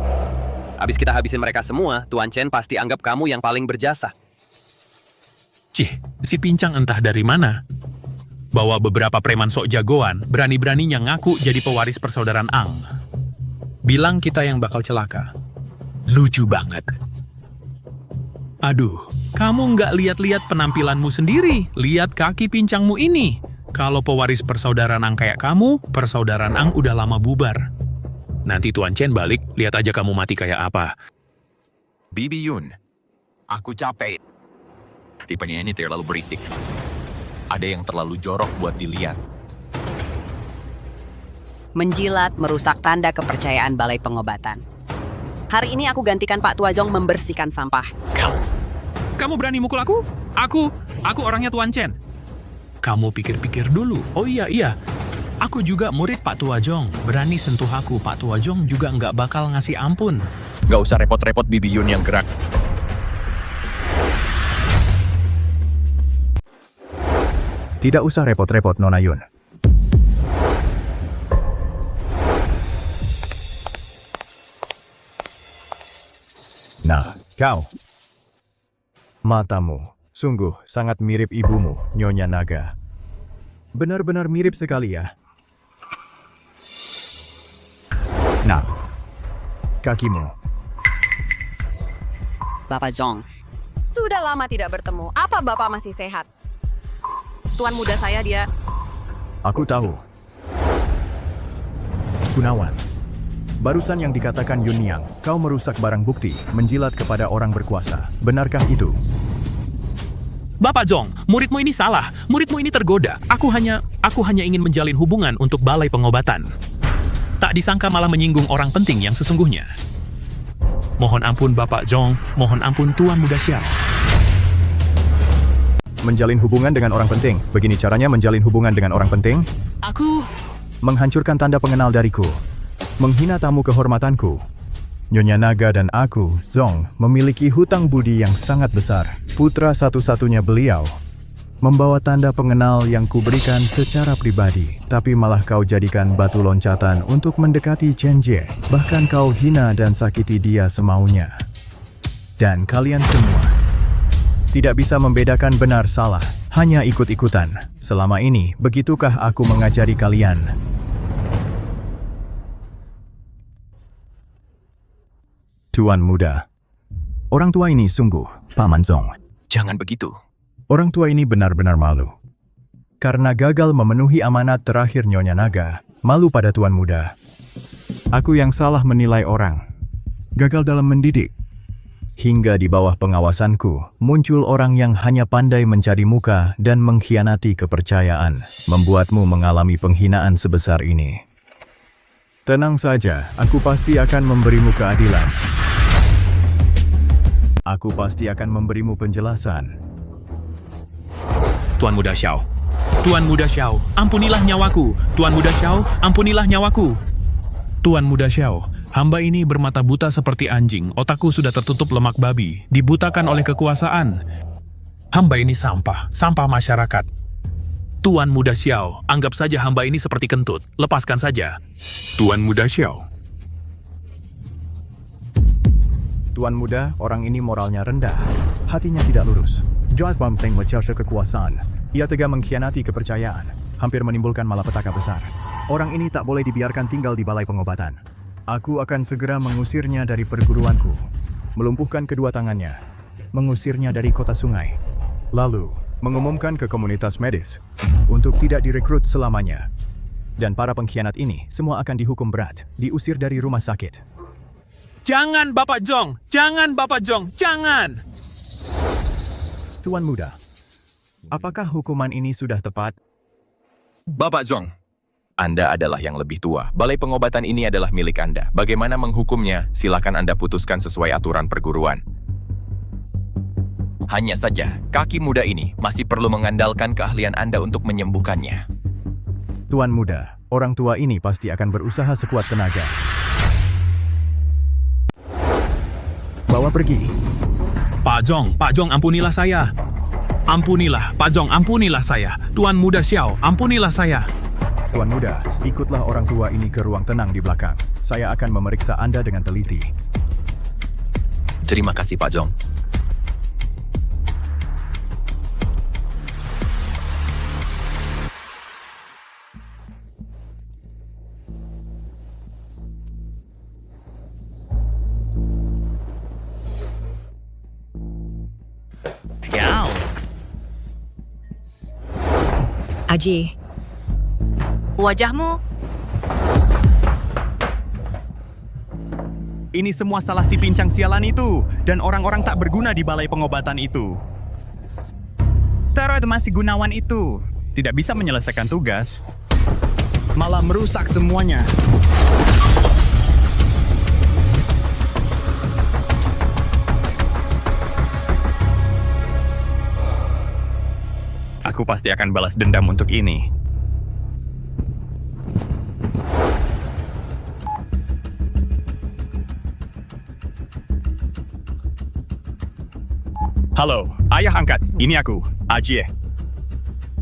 Abis kita habisin mereka semua, Tuan Chen pasti anggap kamu yang paling berjasa. Cih, si pincang entah dari mana. Bawa beberapa preman sok jagoan, berani-beraninya ngaku jadi pewaris Persaudaraan Ang. Bilang kita yang bakal celaka. Lucu banget. Aduh, kamu nggak lihat-lihat penampilanmu sendiri. Lihat kaki pincangmu ini. Kalau pewaris Persaudaraan Ang kayak kamu, Persaudaraan Ang udah lama bubar. Nanti Tuan Chen balik, lihat aja kamu mati kayak apa. Bibi Yun, aku capek. Tipenya ini terlalu berisik. Ada yang terlalu jorok buat dilihat. Menjilat merusak tanda kepercayaan balai pengobatan. Hari ini aku gantikan Pak Tuajong membersihkan sampah. Kamu berani mukul aku? Aku orangnya Tuan Chen. Kamu pikir-pikir dulu. Oh iya. Aku juga murid Pak Tuajong. Berani sentuh aku, Pak Tuajong juga nggak bakal ngasih ampun. Nggak usah repot-repot Bibi Yun yang gerak. Tidak usah repot-repot, Nona Yun. Nah, kau. Matamu sungguh sangat mirip ibumu, Nyonya Naga. Benar-benar mirip sekali ya. Nah, kakimu. Bapak Zong, Sudah lama tidak bertemu. Apa Bapak masih sehat? Tuan muda saya dia. Aku tahu. Gunawan. Barusan yang dikatakan Yunyang, kau merusak barang bukti, menjilat kepada orang berkuasa. Benarkah itu? Bapak Zhong, muridmu ini salah. Muridmu ini tergoda. Aku hanya ingin menjalin hubungan untuk balai pengobatan. Tak disangka malah menyinggung orang penting yang sesungguhnya. Mohon ampun Bapak Zhong, mohon ampun Tuan Muda Xiao. Menjalin hubungan dengan orang penting. Begini caranya menjalin hubungan dengan orang penting? Aku... Menghancurkan tanda pengenal dariku. Menghina tamu kehormatanku. Nyonya Naga dan aku, Zhong, memiliki hutang budi yang sangat besar. Putra satu-satunya beliau. Membawa tanda pengenal yang kuberikan secara pribadi. Tapi malah kau jadikan batu loncatan untuk mendekati Chen Jie. Bahkan kau hina dan sakiti dia semaunya. Dan kalian semua tidak bisa membedakan benar salah, hanya ikut-ikutan. Selama ini, begitukah aku mengajari kalian? Tuan muda, orang tua ini sungguh, Paman Zhong. Jangan begitu. Orang tua ini benar-benar malu. Karena gagal memenuhi amanat terakhir Nyonya Naga, malu pada tuan muda. Aku yang salah menilai orang. Gagal dalam mendidik. Hingga di bawah pengawasanku, muncul orang yang hanya pandai mencari muka dan mengkhianati kepercayaan, membuatmu mengalami penghinaan sebesar ini. Tenang saja, aku pasti akan memberimu keadilan. Aku pasti akan memberimu penjelasan. Tuan Muda Xiao. Tuan Muda Xiao, ampunilah nyawaku. Tuan Muda Xiao, ampunilah nyawaku. Tuan Muda Xiao, hamba ini bermata buta seperti anjing. Otakku sudah tertutup lemak babi, dibutakan oleh kekuasaan. Hamba ini sampah masyarakat. Tuan Muda Xiao, anggap saja hamba ini seperti kentut. Lepaskan saja. Tuan Muda Xiao. Tuan muda, orang ini moralnya rendah. Hatinya tidak lurus. Jelas banteng mencapai kekuasaan. Ia tega mengkhianati kepercayaan. Hampir menimbulkan malapetaka besar. Orang ini tak boleh dibiarkan tinggal di balai pengobatan. Aku akan segera mengusirnya dari perguruanku. Melumpuhkan kedua tangannya. Mengusirnya dari kota sungai. Lalu, mengumumkan ke komunitas medis untuk tidak direkrut selamanya. Dan para pengkhianat ini semua akan dihukum berat, diusir dari rumah sakit. Jangan Bapak Zhong, jangan Bapak Zhong, jangan! Tuan muda, apakah hukuman ini sudah tepat? Bapak Zhong, Anda adalah yang lebih tua. Balai pengobatan ini adalah milik Anda. Bagaimana menghukumnya? Silakan Anda putuskan sesuai aturan perguruan. Hanya saja, kaki muda ini masih perlu mengandalkan keahlian Anda untuk menyembuhkannya. Tuan muda, orang tua ini pasti akan berusaha sekuat tenaga. Bawa pergi. Pak Zhong, ampunilah saya. Ampunilah, Pak Zhong, ampunilah saya. Tuan Muda Xiao, ampunilah saya. Tuan muda, ikutlah orang tua ini ke ruang tenang di belakang. Saya akan memeriksa Anda dengan teliti. Terima kasih, Pak Zhong. Aji, wajahmu... Ini semua salah si pincang sialan itu, dan orang-orang tak berguna di balai pengobatan itu. Teror masih Gunawan itu tidak bisa menyelesaikan tugas, malah merusak semuanya. Aku pasti akan balas dendam untuk ini. Halo, ayah angkat. Ini aku, Ajie.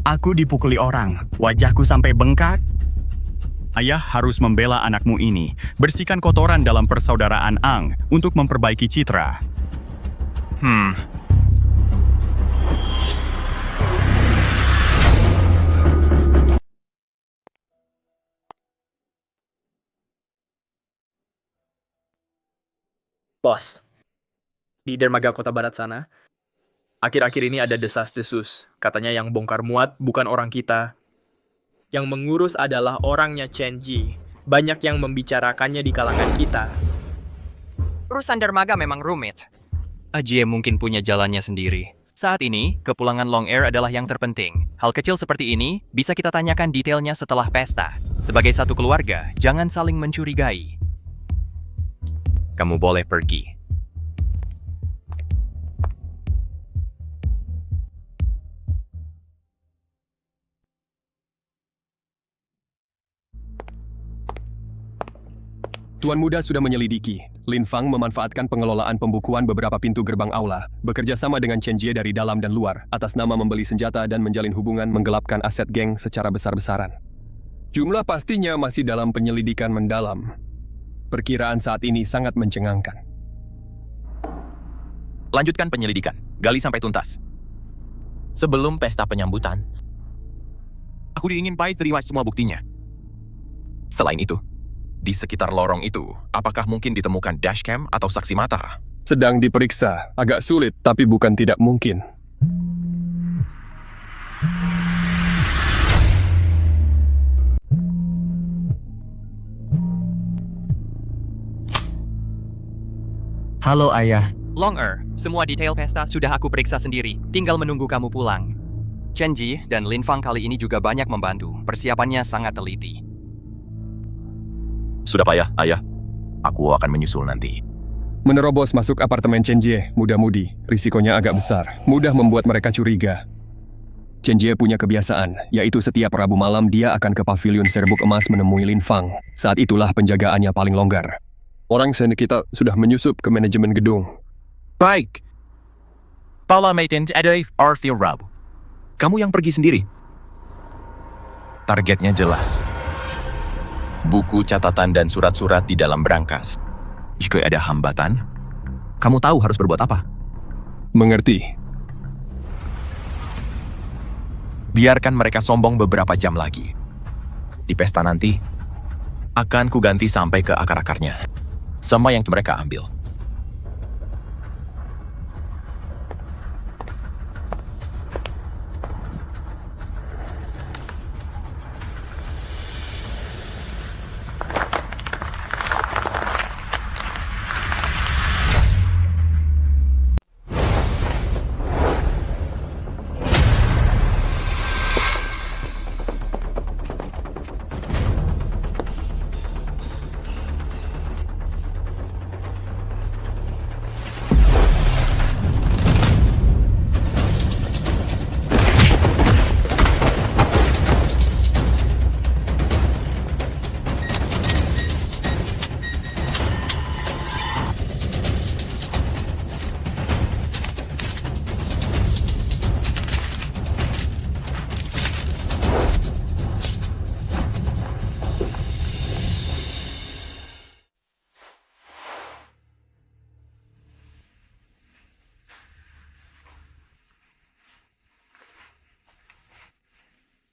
Aku dipukuli orang, wajahku sampai bengkak. Ayah harus membela anakmu ini, bersihkan kotoran dalam persaudaraan Ang untuk memperbaiki citra. Bos, di dermaga kota barat sana, Akhir-akhir ini ada desas-desus. Katanya yang bongkar muat bukan orang kita. Yang mengurus adalah orangnya Chen Ji. Banyak yang membicarakannya di kalangan kita. Urusan dermaga memang rumit. Ajie mungkin punya jalannya sendiri. Saat ini, kepulangan Long Air adalah yang terpenting. Hal kecil seperti ini bisa kita tanyakan detailnya setelah pesta. Sebagai satu keluarga, jangan saling mencurigai. Kamu boleh pergi. Tuan Muda sudah menyelidiki. Lin Fang memanfaatkan pengelolaan pembukuan beberapa pintu gerbang aula, bekerja sama dengan Chen Jie dari dalam dan luar, atas nama membeli senjata dan menjalin hubungan menggelapkan aset geng secara besar-besaran. Jumlah pastinya masih dalam penyelidikan mendalam. Perkiraan saat ini sangat mencengangkan. Lanjutkan penyelidikan. Gali sampai tuntas. Sebelum pesta penyambutan, aku ingin Pai terima semua buktinya. Selain itu, di sekitar lorong itu, apakah mungkin ditemukan dashcam atau saksi mata? Sedang diperiksa. Agak sulit, tapi bukan tidak mungkin. Halo ayah. Long Er, semua detail pesta sudah aku periksa sendiri. Tinggal menunggu kamu pulang. Chen Ji dan Lin Fang kali ini juga banyak membantu. Persiapannya sangat teliti. Sudah payah, ayah. Aku akan menyusul nanti. Menerobos masuk apartemen Chen Jie, muda-mudi. Risikonya agak besar. Mudah membuat mereka curiga. Chen Jie punya kebiasaan, yaitu setiap Rabu malam dia akan ke pavilion serbuk emas menemui Lin Fang. Saat itulah penjagaannya paling longgar. Orang seni kita sudah menyusup ke manajemen gedung. Baik. Paula Maitin ada Arthur Rabu. Kamu yang pergi sendiri. Targetnya jelas. Buku catatan dan surat-surat di dalam berangkas. Jika ada hambatan, kamu tahu harus berbuat apa. Mengerti. Biarkan mereka sombong beberapa jam lagi. Di pesta nanti, akan kuganti sampai ke akar-akarnya. Sama yang mereka ambil.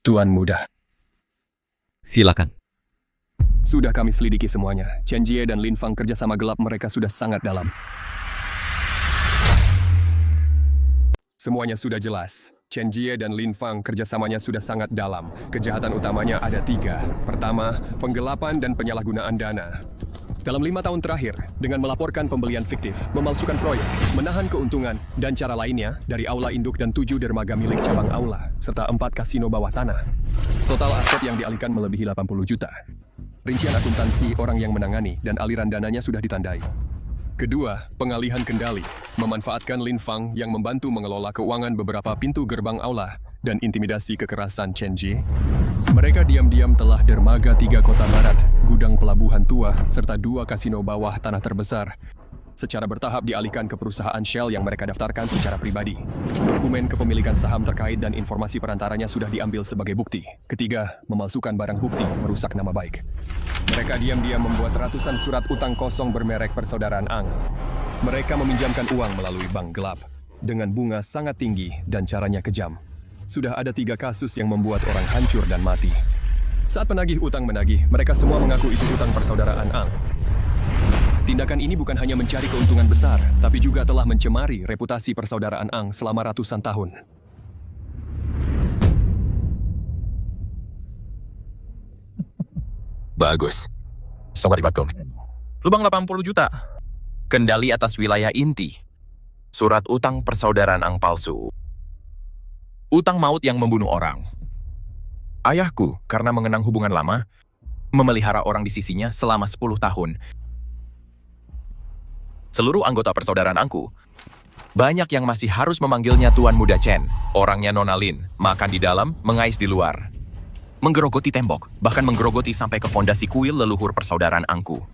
Tuan Muda. Silakan. Sudah kami selidiki semuanya. Chen Jie dan Lin Fang kerjasama gelap mereka sudah sangat dalam. Semuanya sudah jelas. Chen Jie dan Lin Fang kerjasamanya sudah sangat dalam. Kejahatan utamanya ada 3. Pertama, penggelapan dan penyalahgunaan dana. Dalam 5 tahun terakhir, dengan melaporkan pembelian fiktif, memalsukan proyek, menahan keuntungan, dan cara lainnya dari aula induk dan 7 dermaga milik cabang aula, serta 4 kasino bawah tanah. Total aset yang dialihkan melebihi 80 juta. Rincian akuntansi orang yang menangani dan aliran dananya sudah ditandai. Kedua, pengalihan kendali, memanfaatkan Lin Fang yang membantu mengelola keuangan beberapa pintu gerbang aula dan intimidasi kekerasan Chen Ji. Mereka diam-diam telah dermaga 3 kota barat, gudang pelabuhan tua, serta 2 kasino bawah tanah terbesar. Secara bertahap dialihkan ke perusahaan Shell yang mereka daftarkan secara pribadi. Dokumen kepemilikan saham terkait dan informasi perantaranya sudah diambil sebagai bukti. Ketiga, memalsukan barang bukti, merusak nama baik. Mereka diam-diam membuat ratusan surat utang kosong bermerek Persaudaraan Ang. Mereka meminjamkan uang melalui bank gelap, dengan bunga sangat tinggi dan caranya kejam. Sudah ada 3 kasus yang membuat orang hancur dan mati. Saat penagih utang menagih, mereka semua mengaku itu hutang Persaudaraan Ang. tindakan ini bukan hanya mencari keuntungan besar, tapi juga telah mencemari reputasi persaudaraan Ang selama ratusan tahun. Bagus. Assalamualaikum. Lubang 80 juta. Kendali atas wilayah inti. Surat utang persaudaraan Ang palsu. Utang maut yang membunuh orang. Ayahku, karena mengenang hubungan lama, memelihara orang di sisinya selama 10 tahun. Seluruh anggota persaudaraan Angku, banyak yang masih harus memanggilnya Tuan Muda Chen. Orangnya Nona Lin, makan di dalam, mengais di luar. Menggerogoti tembok, bahkan menggerogoti sampai ke fondasi kuil leluhur persaudaraan Angku.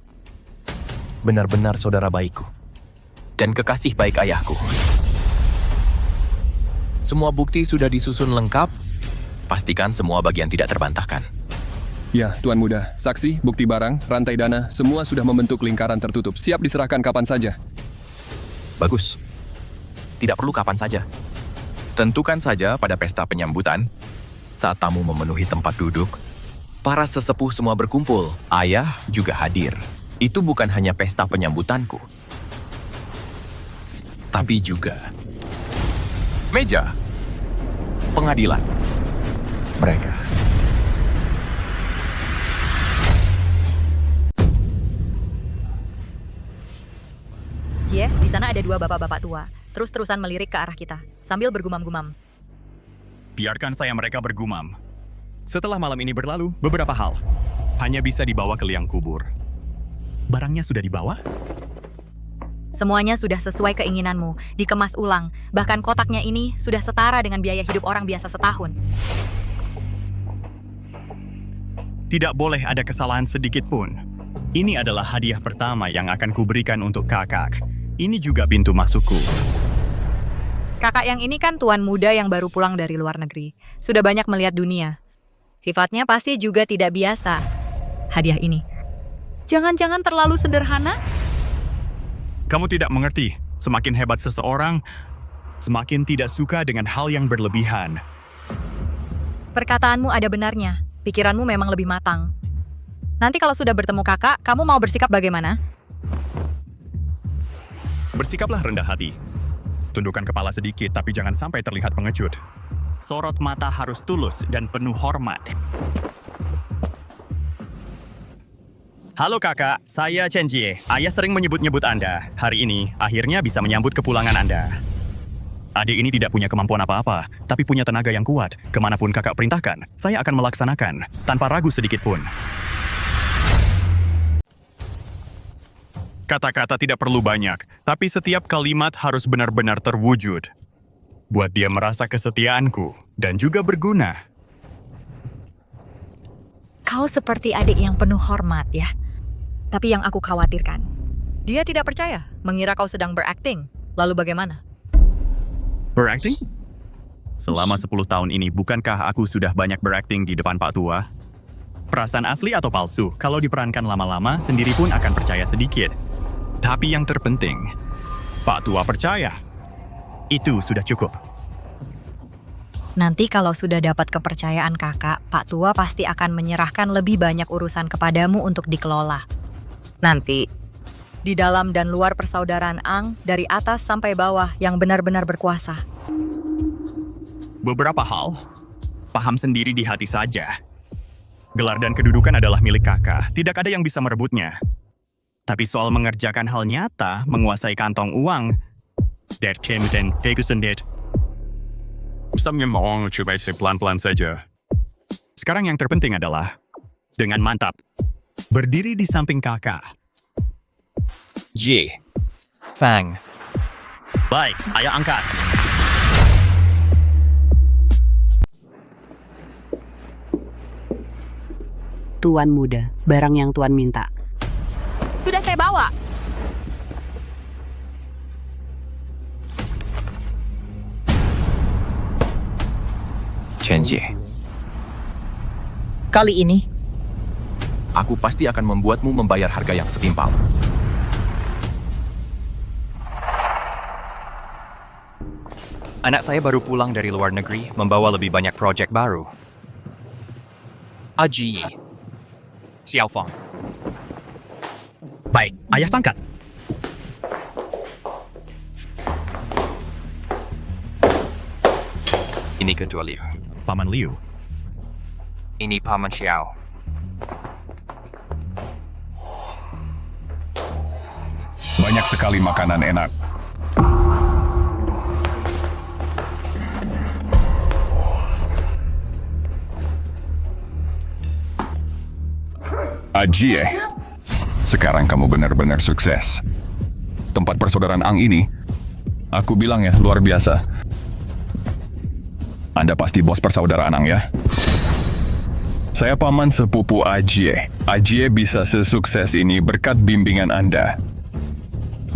Benar-benar saudara baikku. Dan kekasih baik ayahku. Semua bukti sudah disusun lengkap. Pastikan semua bagian tidak terbantahkan. Ya, Tuan Muda. Saksi, bukti barang, rantai dana, semua sudah membentuk lingkaran tertutup. Siap diserahkan kapan saja. Bagus. Tidak perlu kapan saja. Tentukan saja pada pesta penyambutan, saat tamu memenuhi tempat duduk, para sesepuh semua berkumpul, ayah juga hadir. Itu bukan hanya pesta penyambutanku, tapi juga meja pengadilan mereka. Jie, di sana ada dua bapak-bapak tua, terus-terusan melirik ke arah kita, sambil bergumam-gumam. Biarkan saya mereka bergumam. Setelah malam ini berlalu, beberapa hal hanya bisa dibawa ke liang kubur. Barangnya sudah dibawa? Semuanya sudah sesuai keinginanmu, dikemas ulang. Bahkan kotaknya ini sudah setara dengan biaya hidup orang biasa setahun. Tidak boleh ada kesalahan sedikit pun. Ini adalah hadiah pertama yang akan kuberikan untuk kakak. Ini juga pintu masukku. Kakak yang ini kan tuan muda yang baru pulang dari luar negeri. Sudah banyak melihat dunia. Sifatnya pasti juga tidak biasa. Hadiah ini. Jangan-jangan terlalu sederhana? Kamu tidak mengerti. Semakin hebat seseorang, semakin tidak suka dengan hal yang berlebihan. Perkataanmu ada benarnya. Pikiranmu memang lebih matang. Nanti kalau sudah bertemu kakak, kamu mau bersikap bagaimana? Bersikaplah rendah hati. Tundukkan kepala sedikit, tapi jangan sampai terlihat pengecut. Sorot mata harus tulus dan penuh hormat. Halo kakak, saya Chen Jie. Ayah sering menyebut-nyebut Anda. Hari ini, akhirnya bisa menyambut kepulangan Anda. Adik ini tidak punya kemampuan apa-apa, tapi punya tenaga yang kuat. Kemanapun kakak perintahkan, saya akan melaksanakan, tanpa ragu sedikit pun. Kata-kata tidak perlu banyak, tapi setiap kalimat harus benar-benar terwujud. Buat dia merasa kesetiaanku, dan juga berguna. Kau seperti adik yang penuh hormat ya. Tapi yang aku khawatirkan, dia tidak percaya, mengira kau sedang berakting. Lalu bagaimana? Berakting? Selama 10 tahun ini, bukankah aku sudah banyak berakting di depan Pak Tua? Perasaan asli atau palsu, kalau diperankan lama-lama, sendiri pun akan percaya sedikit. Tapi yang terpenting, Pak Tua percaya. Itu sudah cukup. Nanti kalau sudah dapat kepercayaan kakak, Pak Tua pasti akan menyerahkan lebih banyak urusan kepadamu untuk dikelola. Nanti, di dalam dan luar persaudaraan Ang, dari atas sampai bawah yang benar-benar berkuasa. Beberapa hal, paham sendiri di hati saja. Gelar dan kedudukan adalah milik kakak, tidak ada yang bisa merebutnya. Tapi soal mengerjakan hal nyata, menguasai kantong uang, that came dan Pegusendet. Misalnya mau coba pelan-pelan saja. Sekarang yang terpenting adalah, dengan mantap, berdiri di samping kakak. J. Fang. Baik, ayo angkat. Tuan Muda, barang yang Tuan minta. Sudah saya bawa. Chen Jie, Kali ini, aku pasti akan membuatmu membayar harga yang setimpal. Anak saya baru pulang dari luar negeri, membawa lebih banyak proyek baru. Aji. Xiaofang. Baik, ayah tangkat. Ini Ketua Liu. Paman Liu. Ini Paman Xiao. Banyak sekali makanan enak. Ajie, sekarang kamu benar-benar sukses. Tempat persaudaraan Ang ini, aku bilang ya, luar biasa. Anda pasti bos persaudaraan Ang ya? Saya paman sepupu Ajie. Ajie bisa sesukses ini berkat bimbingan Anda.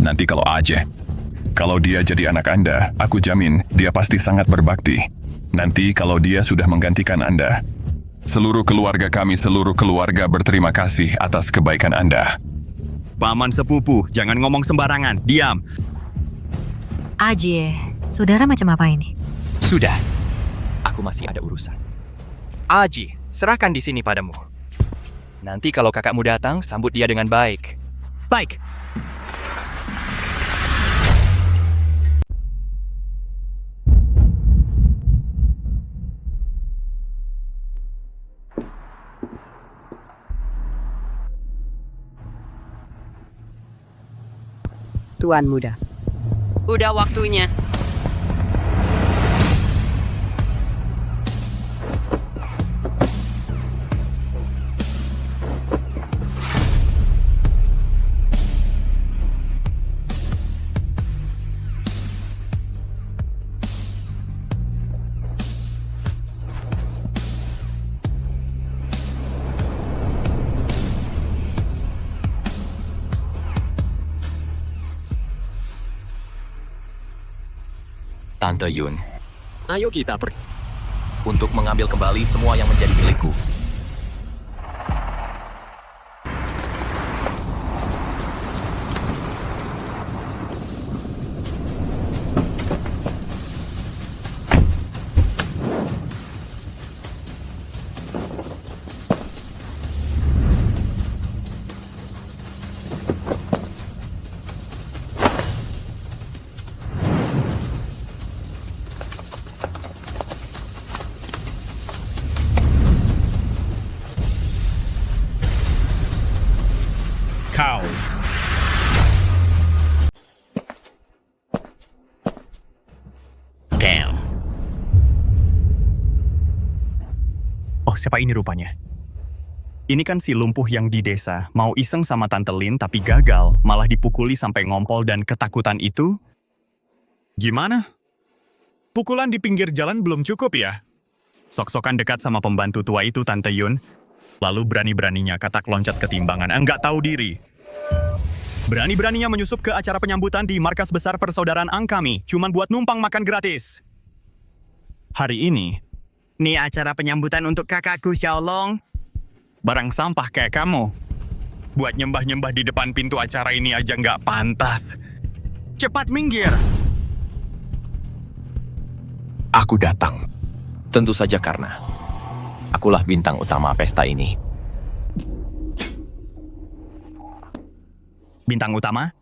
Nanti kalau dia jadi anak Anda, aku jamin dia pasti sangat berbakti. Nanti kalau dia sudah menggantikan Anda, seluruh keluarga berterima kasih atas kebaikan Anda. Paman sepupu, jangan ngomong sembarangan. Diam. Ajie, saudara macam apa ini? Sudah. Aku masih ada urusan. Aji, serahkan di sini padamu. Nanti kalau kakakmu datang, sambut dia dengan baik. Baik. Tuan muda. Udah waktunya. Tante Yun, Ayo kita pergi. untuk mengambil kembali semua yang menjadi milikku. Kau. Damn. Oh, siapa ini rupanya? Ini kan si lumpuh yang di desa. Mau iseng sama Tante Lin tapi gagal. Malah dipukuli sampai ngompol dan ketakutan itu. Gimana? Pukulan di pinggir jalan belum cukup ya? Sok-sokan dekat sama pembantu tua itu, Tante Yun. Lalu berani-beraninya katak loncat ketimbangan, enggak tahu diri. Berani-beraninya menyusup ke acara penyambutan di markas besar persaudaraan Ang kami, cuman buat numpang makan gratis. Hari ini, nih acara penyambutan untuk kakakku Xiaolong. Barang sampah kayak kamu. Buat nyembah-nyembah di depan pintu acara ini aja nggak pantas. Cepat minggir! Aku datang. Tentu saja karena akulah bintang utama pesta ini. Bintang utama?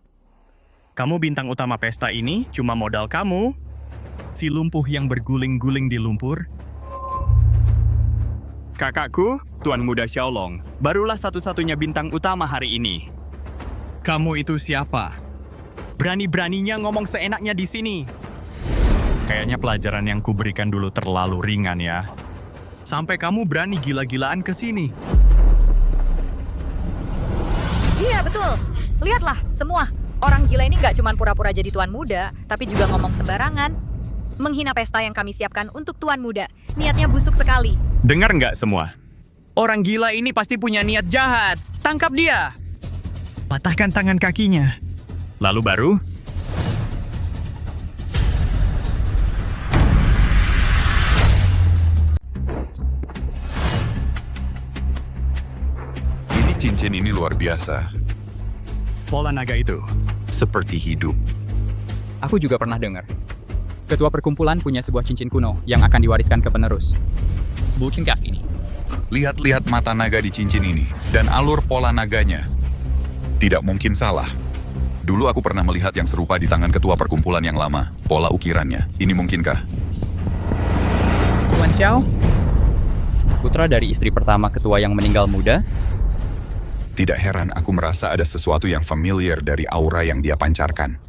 Kamu bintang utama pesta ini cuma modal kamu. Si lumpuh yang berguling-guling di lumpur. Kakakku, Tuan Muda Xiaolong, barulah satu-satunya bintang utama hari ini. Kamu itu siapa? Berani-beraninya ngomong seenaknya di sini. Kayaknya pelajaran yang kuberikan dulu terlalu ringan ya. Sampai kamu berani gila-gilaan ke sini. Iya, betul. Lihatlah, semua. Orang gila ini nggak cuma pura-pura jadi tuan muda, tapi juga ngomong sembarangan. Menghina pesta yang kami siapkan untuk tuan muda. Niatnya busuk sekali. Dengar nggak semua? Orang gila ini pasti punya niat jahat. Tangkap dia. Patahkan tangan kakinya. Lalu baru? Cincin ini luar biasa. Pola naga itu seperti hidup. Aku juga pernah dengar. Ketua perkumpulan punya sebuah cincin kuno yang akan diwariskan ke penerus. Bukankah ini? Lihat-lihat mata naga di cincin ini dan alur pola naganya. Tidak mungkin salah. Dulu aku pernah melihat yang serupa di tangan ketua perkumpulan yang lama. Pola ukirannya. Ini mungkinkah? Tuan Xiao? Putra dari istri pertama ketua yang meninggal muda? Tidak heran aku merasa ada sesuatu yang familiar dari aura yang dia pancarkan.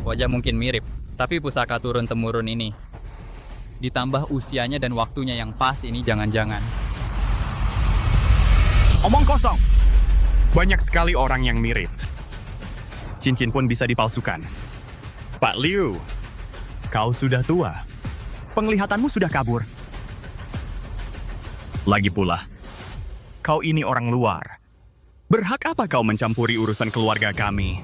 Wajah mungkin mirip, tapi pusaka turun-temurun ini. Ditambah usianya dan waktunya yang pas ini jangan-jangan. Omong kosong. Banyak sekali orang yang mirip. Cincin pun bisa dipalsukan. Pak Liu, kau sudah tua. Penglihatanmu sudah kabur. Lagi pula, kau ini orang luar. Berhak apa kau mencampuri urusan keluarga kami?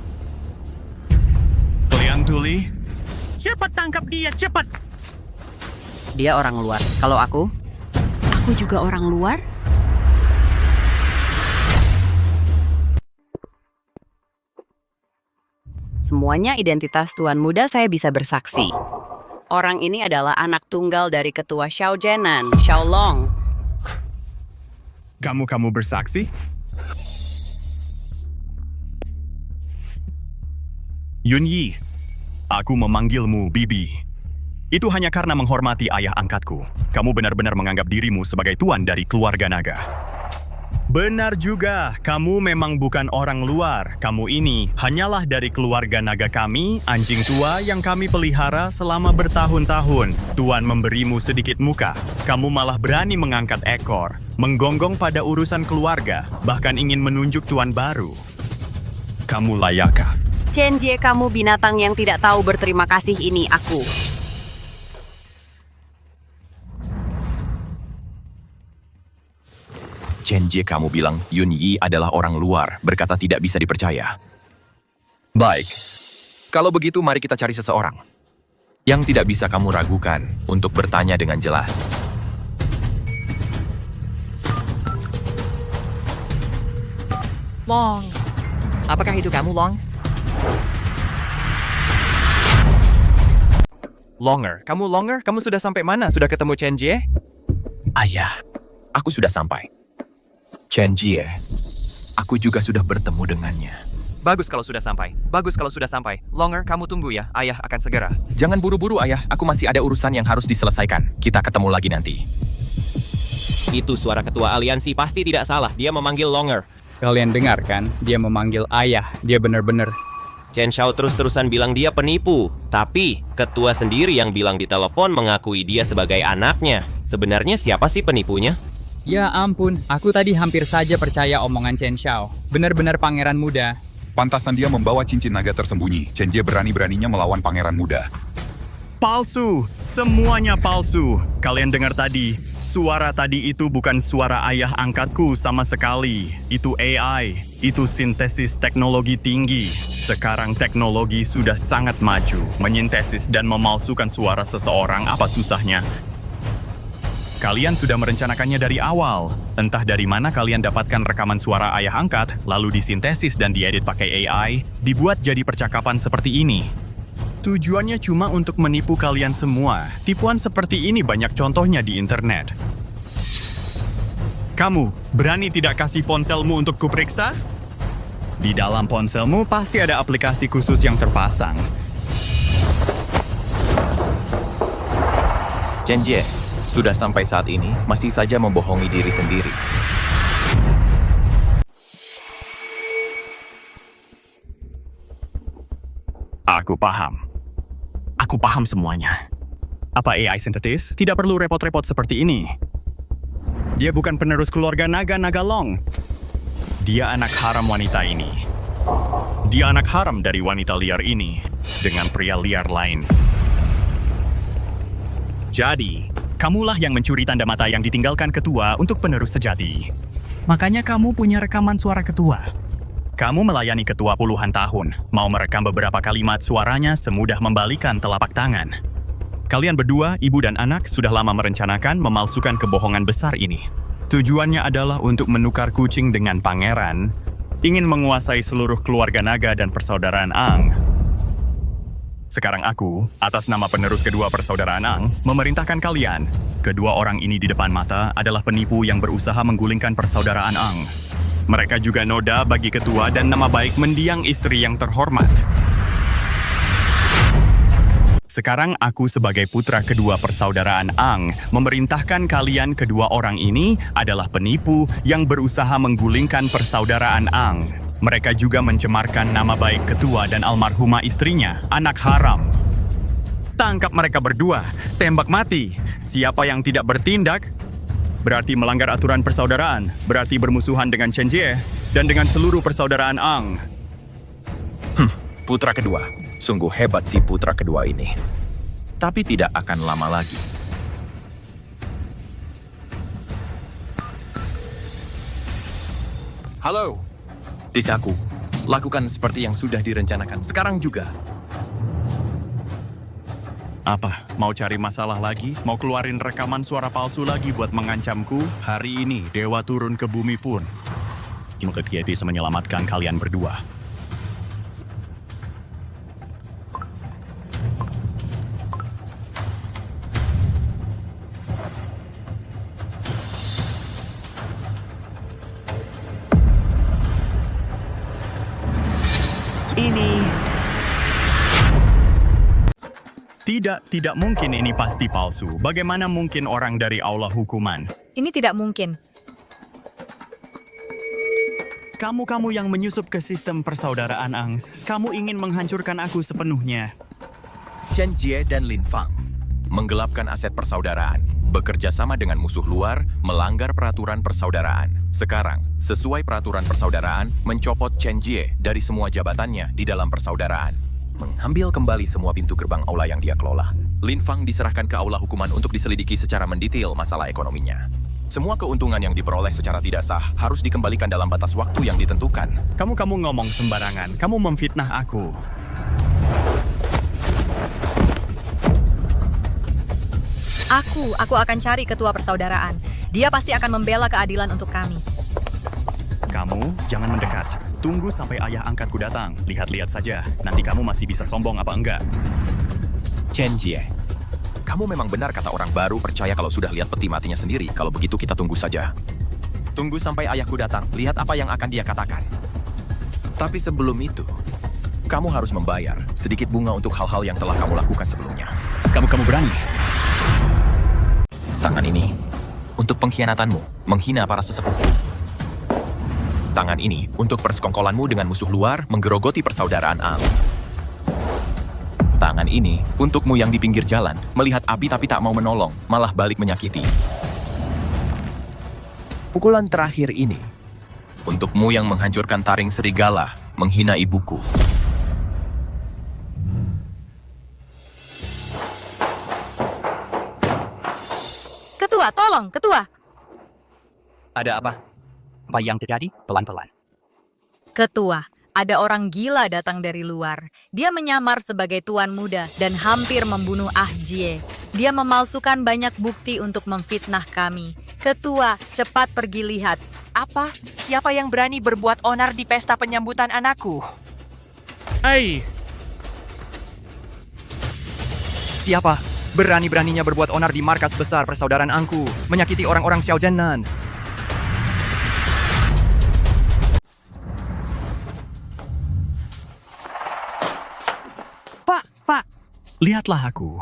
Liang Tuli, cepat tangkap dia, cepat! Dia orang luar. Kalau aku? Aku juga orang luar? Semuanya identitas Tuan Muda saya bisa bersaksi. Orang ini adalah anak tunggal dari ketua Xiao Zhenan, Xiao Long. Kamu bersaksi? Yun Yi, aku memanggilmu Bibi. Itu hanya karena menghormati ayah angkatku. Kamu benar-benar menganggap dirimu sebagai tuan dari keluarga naga. Benar juga, kamu memang bukan orang luar. Kamu ini hanyalah dari keluarga naga kami, anjing tua yang kami pelihara selama bertahun-tahun. Tuan memberimu sedikit muka. Kamu malah berani mengangkat ekor, menggonggong pada urusan keluarga, bahkan ingin menunjuk tuan baru. Kamu layakkah? Chen Jie, kamu binatang yang tidak tahu berterima kasih ini aku. Chen Jie, kamu bilang Yun Yi adalah orang luar, berkata tidak bisa dipercaya. Baik, kalau begitu mari kita cari seseorang yang tidak bisa kamu ragukan untuk bertanya dengan jelas. Long, apakah itu kamu, Long? Longer? Kamu sudah sampai mana? Sudah ketemu Chen Jie? Ayah, aku sudah sampai. Chen Jie, aku juga sudah bertemu dengannya. Bagus kalau sudah sampai. Longer, kamu tunggu ya. Ayah akan segera. Jangan buru-buru, Ayah. Aku masih ada urusan yang harus diselesaikan. Kita ketemu lagi nanti. Itu suara ketua aliansi, pasti tidak salah. Dia memanggil Longer. Kalian dengar kan? Dia memanggil ayah. Dia benar-benar. Chen Xiao terus-terusan bilang dia penipu. Tapi, ketua sendiri yang bilang di telepon mengakui dia sebagai anaknya. Sebenarnya siapa sih penipunya? Ya ampun, aku tadi hampir saja percaya omongan Chen Xiao. Benar-benar pangeran muda. Pantasan dia membawa cincin naga tersembunyi. Chen Jie berani-beraninya melawan pangeran muda. Palsu, semuanya palsu. Kalian dengar tadi, suara tadi itu bukan suara ayah angkatku sama sekali. Itu AI, itu sintesis teknologi tinggi. Sekarang teknologi sudah sangat maju. Menyintesis dan memalsukan suara seseorang, apa susahnya? Kalian sudah merencanakannya dari awal. Entah dari mana kalian dapatkan rekaman suara ayah angkat, lalu disintesis dan diedit pakai AI, dibuat jadi percakapan seperti ini. Tujuannya cuma untuk menipu kalian semua. Tipuan seperti ini banyak contohnya di internet. Kamu berani tidak kasih ponselmu untuk kuperiksa? Di dalam ponselmu pasti ada aplikasi khusus yang terpasang. Chen Jie, sudah sampai saat ini, masih saja membohongi diri sendiri. Aku paham. Aku paham semuanya. Apa AI sintetis tidak perlu repot-repot seperti ini? Dia bukan penerus keluarga naga Long. Dia anak haram wanita ini. Dia anak haram dari wanita liar ini dengan pria liar lain. Jadi, kamulah yang mencuri tanda mata yang ditinggalkan ketua untuk penerus sejati. Makanya kamu punya rekaman suara ketua. Kamu melayani ketua puluhan tahun, mau merekam beberapa kalimat suaranya semudah membalikan telapak tangan. Kalian berdua, ibu dan anak, sudah lama merencanakan memalsukan kebohongan besar ini. Tujuannya adalah untuk menukar kucing dengan pangeran, ingin menguasai seluruh keluarga naga dan persaudaraan Ang. Sekarang aku, atas nama penerus kedua persaudaraan Ang, memerintahkan kalian. Kedua orang ini di depan mata adalah penipu yang berusaha menggulingkan persaudaraan Ang. Mereka juga noda bagi ketua dan nama baik mendiang istri yang terhormat. Sekarang aku sebagai putra kedua persaudaraan Ang memerintahkan kalian kedua orang ini adalah penipu yang berusaha menggulingkan persaudaraan Ang. Mereka juga mencemarkan nama baik ketua dan almarhumah istrinya, anak haram. Tangkap mereka berdua, tembak mati. Siapa yang tidak bertindak berarti melanggar aturan persaudaraan, berarti bermusuhan dengan Chen Jie dan dengan seluruh persaudaraan Ang. Putra kedua. Sungguh hebat si putra kedua ini. Tapi tidak akan lama lagi. Halo. Tisaku, lakukan seperti yang sudah direncanakan sekarang juga. Apa? Mau cari masalah lagi? Mau keluarin rekaman suara palsu lagi buat mengancamku? Hari ini, dewa turun ke bumi pun. Semoga dia bisa menyelamatkan kalian berdua. Tidak mungkin ini pasti palsu. Bagaimana mungkin orang dari aula hukuman? Ini tidak mungkin. Kamu yang menyusup ke sistem persaudaraan Ang. Kamu ingin menghancurkan aku sepenuhnya. Chen Jie dan Lin Fang menggelapkan aset persaudaraan, bekerja sama dengan musuh luar, melanggar peraturan persaudaraan. Sekarang, sesuai peraturan persaudaraan, mencopot Chen Jie dari semua jabatannya di dalam persaudaraan. Mengambil kembali semua pintu gerbang aula yang dia kelola. Lin Fang diserahkan ke aula hukuman untuk diselidiki secara mendetail masalah ekonominya. Semua keuntungan yang diperoleh secara tidak sah harus dikembalikan dalam batas waktu yang ditentukan. Kamu ngomong sembarangan. Kamu memfitnah aku. Aku akan cari ketua persaudaraan. Dia pasti akan membela keadilan untuk kami. Kamu jangan mendekat. Tunggu sampai ayah angkatku datang. Lihat-lihat saja. Nanti kamu masih bisa sombong apa enggak. Chen Jie, kamu memang benar kata orang baru percaya kalau sudah lihat peti matinya sendiri. Kalau begitu kita tunggu saja. Tunggu sampai ayahku datang. Lihat apa yang akan dia katakan. Tapi sebelum itu, kamu harus membayar sedikit bunga untuk hal-hal yang telah kamu lakukan sebelumnya. Kamu berani? Tangan ini untuk pengkhianatanmu, menghina para sesepuh. Tangan ini untuk persekongkolanmu dengan musuh luar menggerogoti persaudaraan Ang. Tangan ini untukmu yang di pinggir jalan, melihat api tapi tak mau menolong, malah balik menyakiti. Pukulan terakhir ini untukmu yang menghancurkan taring serigala, menghina ibuku. Ketua, tolong, ketua. Ada apa? Apa yang terjadi? Pelan-pelan. Ketua, ada orang gila datang dari luar. Dia menyamar sebagai tuan muda dan hampir membunuh Ah Jie. Dia memalsukan banyak bukti untuk memfitnah kami. Ketua, cepat pergi lihat. Apa? Siapa yang berani berbuat onar di pesta penyambutan anakku? Hai! Siapa? Berani-beraninya berbuat onar di markas besar persaudaraan Angku, menyakiti orang-orang Xiao Zhenan. Pak, lihatlah aku.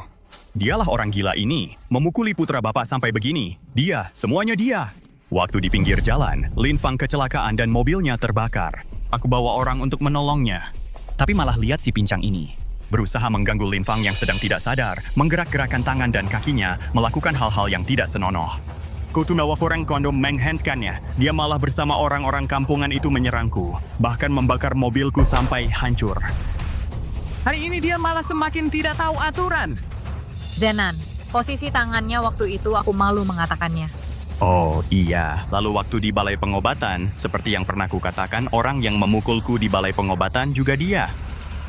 Dialah orang gila ini, memukuli putra bapak sampai begini. Dia, semuanya dia. Waktu di pinggir jalan, Lin Fang kecelakaan dan mobilnya terbakar. Aku bawa orang untuk menolongnya. Tapi malah lihat si pincang ini. Berusaha mengganggu Lin Fang yang sedang tidak sadar, menggerak-gerakkan tangan dan kakinya, melakukan hal-hal yang tidak senonoh. Kutunawa Foreng Kondo menghandkannya. Dia malah bersama orang-orang kampungan itu menyerangku, bahkan membakar mobilku sampai hancur. Hari ini dia malah semakin tidak tahu aturan. Zenan, posisi tangannya waktu itu aku malu mengatakannya. Oh iya, lalu waktu di balai pengobatan, seperti yang pernah kukatakan, orang yang memukulku di balai pengobatan juga dia.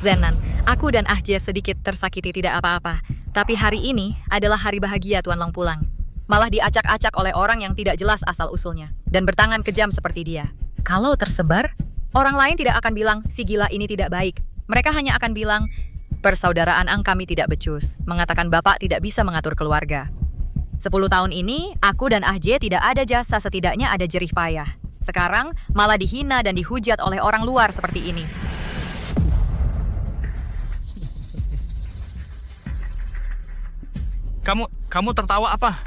Zenan, aku dan Ah Jie sedikit tersakiti tidak apa-apa. Tapi hari ini adalah hari bahagia Tuan Long pulang. Malah diacak-acak oleh orang yang tidak jelas asal-usulnya. Dan bertangan kejam seperti dia. Kalau tersebar, orang lain tidak akan bilang si gila ini tidak baik. Mereka hanya akan bilang, persaudaraan Ang kami tidak becus. Mengatakan bapak tidak bisa mengatur keluarga. 10 tahun ini, aku dan Ah Jie tidak ada jasa, setidaknya ada jerih payah. Sekarang malah dihina dan dihujat oleh orang luar seperti ini. Kamu tertawa apa?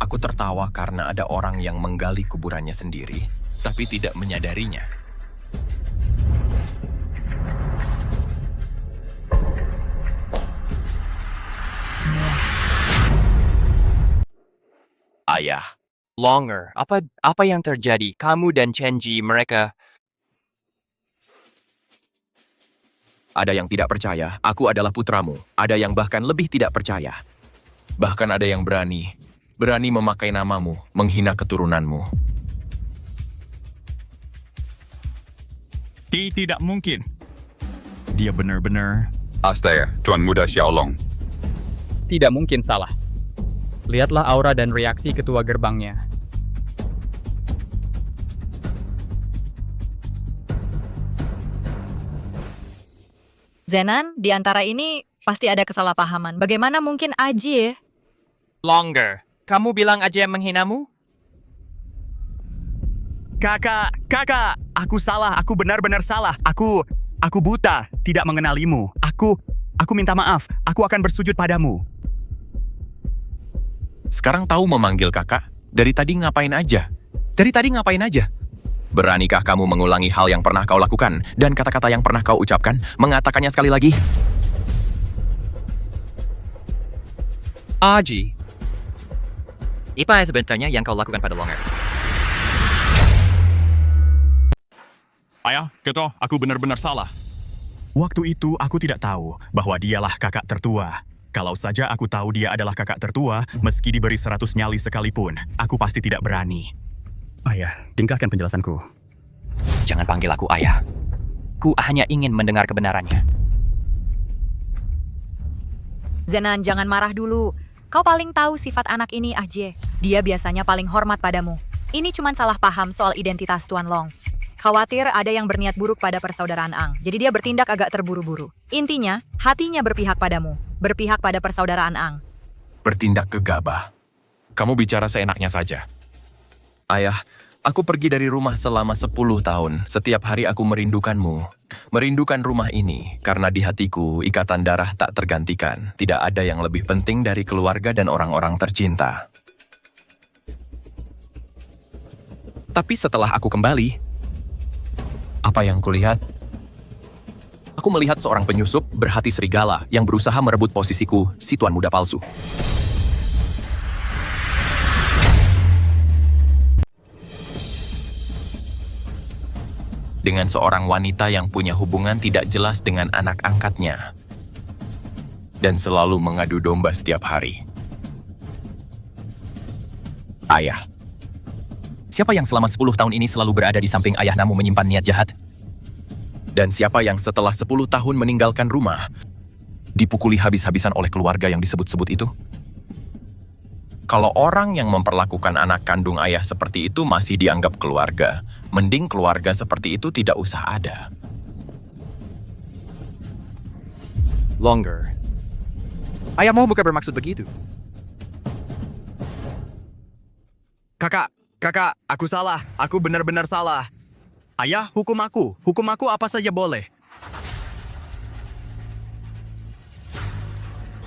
Aku tertawa karena ada orang yang menggali kuburannya sendiri, tapi tidak menyadarinya. Ayah. Longer, apa yang terjadi? Kamu dan Chenji, mereka... Ada yang tidak percaya, aku adalah putramu. Ada yang bahkan lebih tidak percaya. Bahkan ada yang berani memakai namamu, menghina keturunanmu. Tidak mungkin. Dia benar-benar... Astaga, Tuan Muda Xiaolong. Tidak mungkin salah. Lihatlah aura dan reaksi ketua gerbangnya. Zenan, di antara ini pasti ada kesalahpahaman. Bagaimana mungkin Ajie? Longer, kamu bilang aja yang menghinamu? Kakak, aku salah, aku benar-benar salah. Aku buta, tidak mengenalimu. Aku minta maaf, aku akan bersujud padamu. Sekarang tahu memanggil kakak? Dari tadi ngapain aja? Beranikah kamu mengulangi hal yang pernah kau lakukan dan kata-kata yang pernah kau ucapkan, mengatakannya sekali lagi? Aji. Apa sebenarnya yang kau lakukan pada Longer? Ayah, Keto, aku benar-benar salah. Waktu itu aku tidak tahu bahwa dialah kakak tertua. Kalau saja aku tahu dia adalah kakak tertua, meski diberi 100 nyali sekalipun, aku pasti tidak berani. Ayah, tingkahkan penjelasanku. Jangan panggil aku ayah. Ku hanya ingin mendengar kebenarannya. Zenan, jangan marah dulu. Kau paling tahu sifat anak ini, Ajie. Dia biasanya paling hormat padamu. Ini cuma salah paham soal identitas Tuan Long. Khawatir ada yang berniat buruk pada persaudaraan Ang, jadi dia bertindak agak terburu-buru. Intinya, hatinya berpihak padamu, berpihak pada persaudaraan Ang. Bertindak gegabah. Kamu bicara seenaknya saja. Ayah, aku pergi dari rumah selama 10 tahun. Setiap hari aku merindukanmu. Merindukan rumah ini, karena di hatiku ikatan darah tak tergantikan. Tidak ada yang lebih penting dari keluarga dan orang-orang tercinta. Tapi setelah aku kembali, apa yang kulihat? Aku melihat seorang penyusup berhati serigala yang berusaha merebut posisiku, si Tuan Muda palsu. Dengan seorang wanita yang punya hubungan tidak jelas dengan anak angkatnya. Dan selalu mengadu domba setiap hari. Ayah. Siapa yang selama 10 tahun ini selalu berada di samping ayah namun menyimpan niat jahat? Dan siapa yang setelah 10 tahun meninggalkan rumah, dipukuli habis-habisan oleh keluarga yang disebut-sebut itu? Kalau orang yang memperlakukan anak kandung ayah seperti itu masih dianggap keluarga, mending keluarga seperti itu tidak usah ada. Longer. Ayahmu bukan bermaksud begitu. Kakak, aku salah. Aku benar-benar salah. Ayah, hukum aku. Hukum aku apa saja boleh.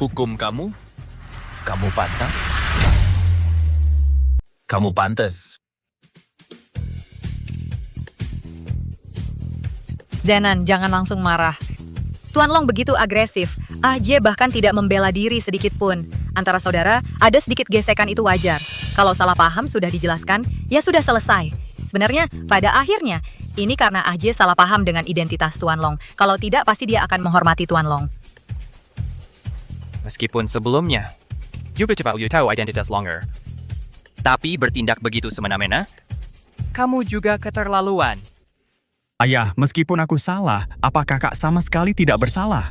Hukum kamu? Kamu pantas? Kamu pantas. Zenan, jangan langsung marah. Tuan Long begitu agresif. Ajie bahkan tidak membela diri sedikit pun. Antara saudara, ada sedikit gesekan itu wajar. Kalau salah paham sudah dijelaskan, ya sudah selesai. Sebenarnya, pada akhirnya, ini karena Ajie salah paham dengan identitas Tuan Long. Kalau tidak, pasti dia akan menghormati Tuan Long. Meskipun sebelumnya, you tahu identitas Longer. Tapi bertindak begitu semena-mena, kamu juga keterlaluan. Ayah, meskipun aku salah, apa kakak sama sekali tidak bersalah?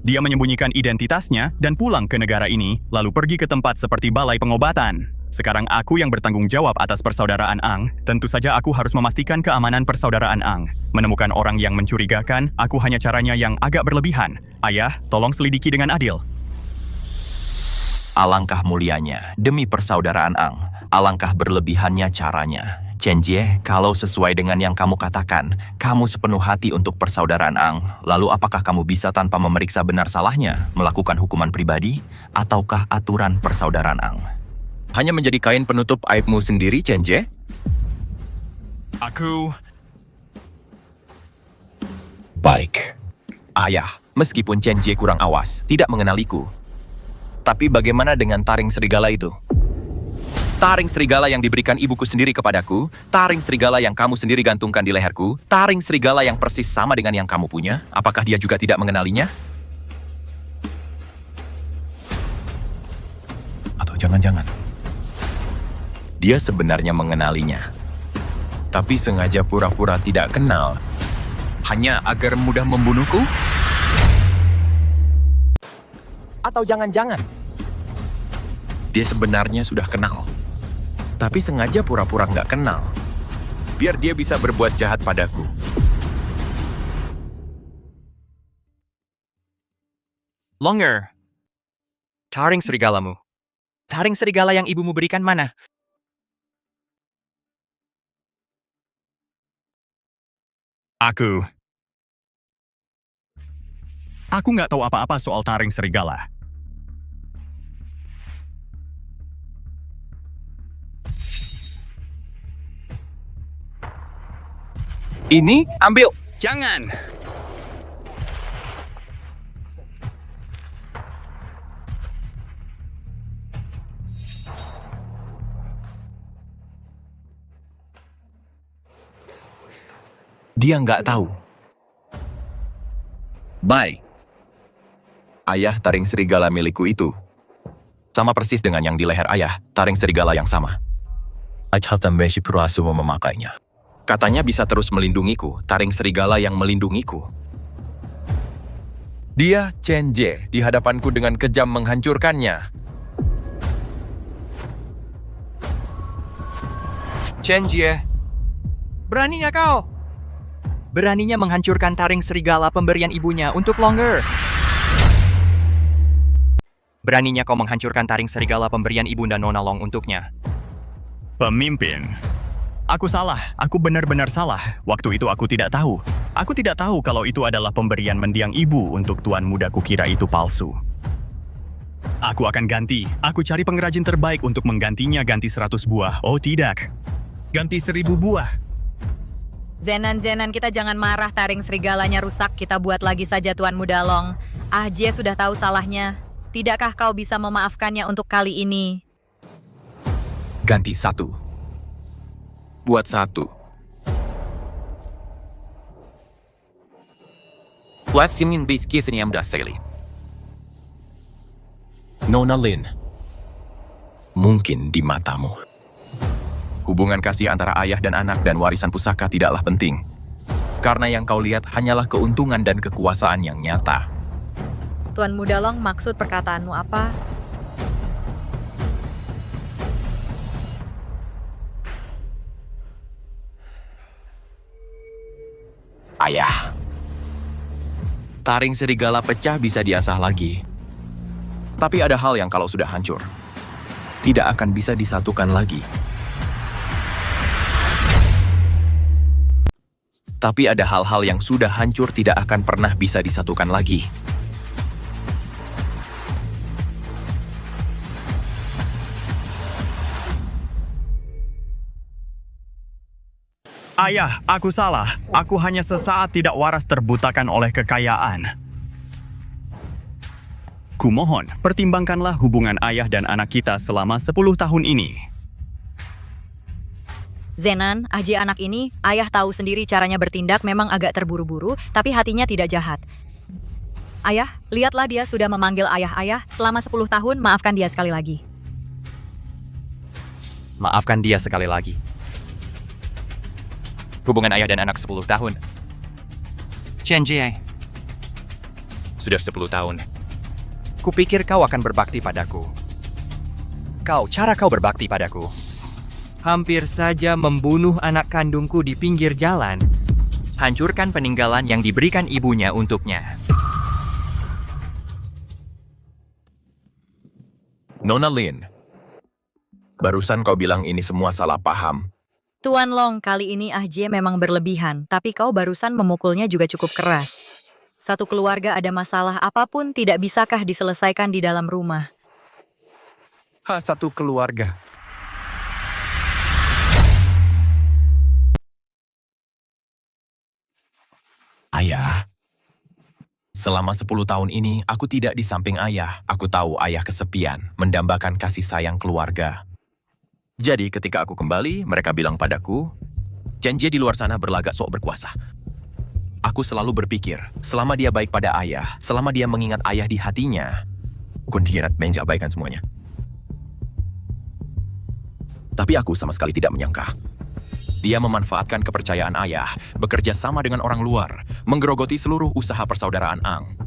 Dia menyembunyikan identitasnya dan pulang ke negara ini, lalu pergi ke tempat seperti balai pengobatan. Sekarang aku yang bertanggung jawab atas persaudaraan Ang, tentu saja aku harus memastikan keamanan persaudaraan Ang. Menemukan orang yang mencurigakan, aku hanya caranya yang agak berlebihan. Ayah, tolong selidiki dengan adil. Alangkah mulianya, demi persaudaraan Ang. Alangkah berlebihannya caranya. Chen Jie, kalau sesuai dengan yang kamu katakan, kamu sepenuh hati untuk persaudaraan Ang. Lalu apakah kamu bisa tanpa memeriksa benar salahnya, melakukan hukuman pribadi, ataukah aturan persaudaraan Ang? Hanya menjadi kain penutup aibmu sendiri, Chen Jie? Baik. Ayah, meskipun Chen Jie kurang awas, tidak mengenaliku. Tapi bagaimana dengan taring serigala itu? Taring serigala yang diberikan ibuku sendiri kepadaku, taring serigala yang kamu sendiri gantungkan di leherku, taring serigala yang persis sama dengan yang kamu punya, apakah dia juga tidak mengenalinya? Atau jangan-jangan, dia sebenarnya mengenalinya, tapi sengaja pura-pura tidak kenal, hanya agar mudah membunuhku? Atau jangan-jangan, dia sebenarnya sudah kenal, tapi sengaja pura-pura nggak kenal, biar dia bisa berbuat jahat padaku. Longer. Taring serigalamu. Taring serigala yang ibumu berikan mana? Aku nggak tahu apa-apa soal taring serigala. Ini, ambil. Jangan! Dia nggak tahu. Baik. Ayah, taring serigala milikku itu sama persis dengan yang di leher ayah, taring serigala yang sama. Ayah tambah purasu memakainya. Katanya bisa terus melindungiku, taring serigala yang melindungiku. Dia, Chen Jie, di hadapanku dengan kejam menghancurkannya. Chen Jie, beraninya kau? Beraninya menghancurkan taring serigala pemberian ibunya untuk Longer. Beraninya kau menghancurkan taring serigala pemberian ibunda Nona Long untuknya. Pemimpin. Aku salah, aku benar-benar salah. Waktu itu aku tidak tahu. Aku tidak tahu kalau itu adalah pemberian mendiang ibu untuk tuan muda, kukira itu palsu. Aku akan ganti. Aku cari pengrajin terbaik untuk menggantinya, ganti 100 buah. Oh tidak. Ganti 1000 buah. Zenan, kita jangan marah, taring serigalanya rusak, kita buat lagi saja Tuan Muda Long. Jie sudah tahu salahnya. Tidakkah kau bisa memaafkannya untuk kali ini? Ganti 1. Buat 1. Пластинин бички сеньям дасели. Nona Lin, mungkin di matamu, hubungan kasih antara ayah dan anak dan warisan pusaka tidaklah penting. Karena yang kau lihat hanyalah keuntungan dan kekuasaan yang nyata. Tuan Muda Long, maksud perkataanmu apa? Ayah, taring serigala pecah bisa diasah lagi. Tapi ada hal yang kalau sudah hancur, tidak akan bisa disatukan lagi. Tapi ada hal-hal yang sudah hancur tidak akan pernah bisa disatukan lagi. Ayah, aku salah. Aku hanya sesaat tidak waras terbutakan oleh kekayaan. Kumohon, pertimbangkanlah hubungan ayah dan anak kita selama 10 tahun ini. Zenan, Jie anak ini, ayah tahu sendiri caranya bertindak memang agak terburu-buru, tapi hatinya tidak jahat. Ayah, lihatlah dia sudah memanggil ayah-ayah selama 10 tahun, maafkan dia sekali lagi. Maafkan dia sekali lagi. Hubungan ayah dan anak 10 tahun. Chen Jie, Sudah 10 tahun. kupikir kau akan berbakti padaku. Cara kau berbakti padaku. Hampir saja membunuh anak kandungku di pinggir jalan. Hancurkan peninggalan yang diberikan ibunya untuknya. Nona Lin, barusan kau bilang ini semua salah paham. Tuan Long, kali ini Jie memang berlebihan, tapi kau barusan memukulnya juga cukup keras. Satu keluarga ada masalah apapun tidak bisakah diselesaikan di dalam rumah? Satu keluarga. Ayah. Selama 10 tahun ini, aku tidak di samping ayah. Aku tahu ayah kesepian, mendambakan kasih sayang keluarga. Jadi ketika aku kembali, mereka bilang padaku, Chen Jie di luar sana berlagak sok berkuasa. Aku selalu berpikir, selama dia baik pada ayah, selama dia mengingat ayah di hatinya, kuntirat menjabaikan semuanya. Tapi aku sama sekali tidak menyangka. Dia memanfaatkan kepercayaan ayah, bekerja sama dengan orang luar, menggerogoti seluruh usaha persaudaraan Ang.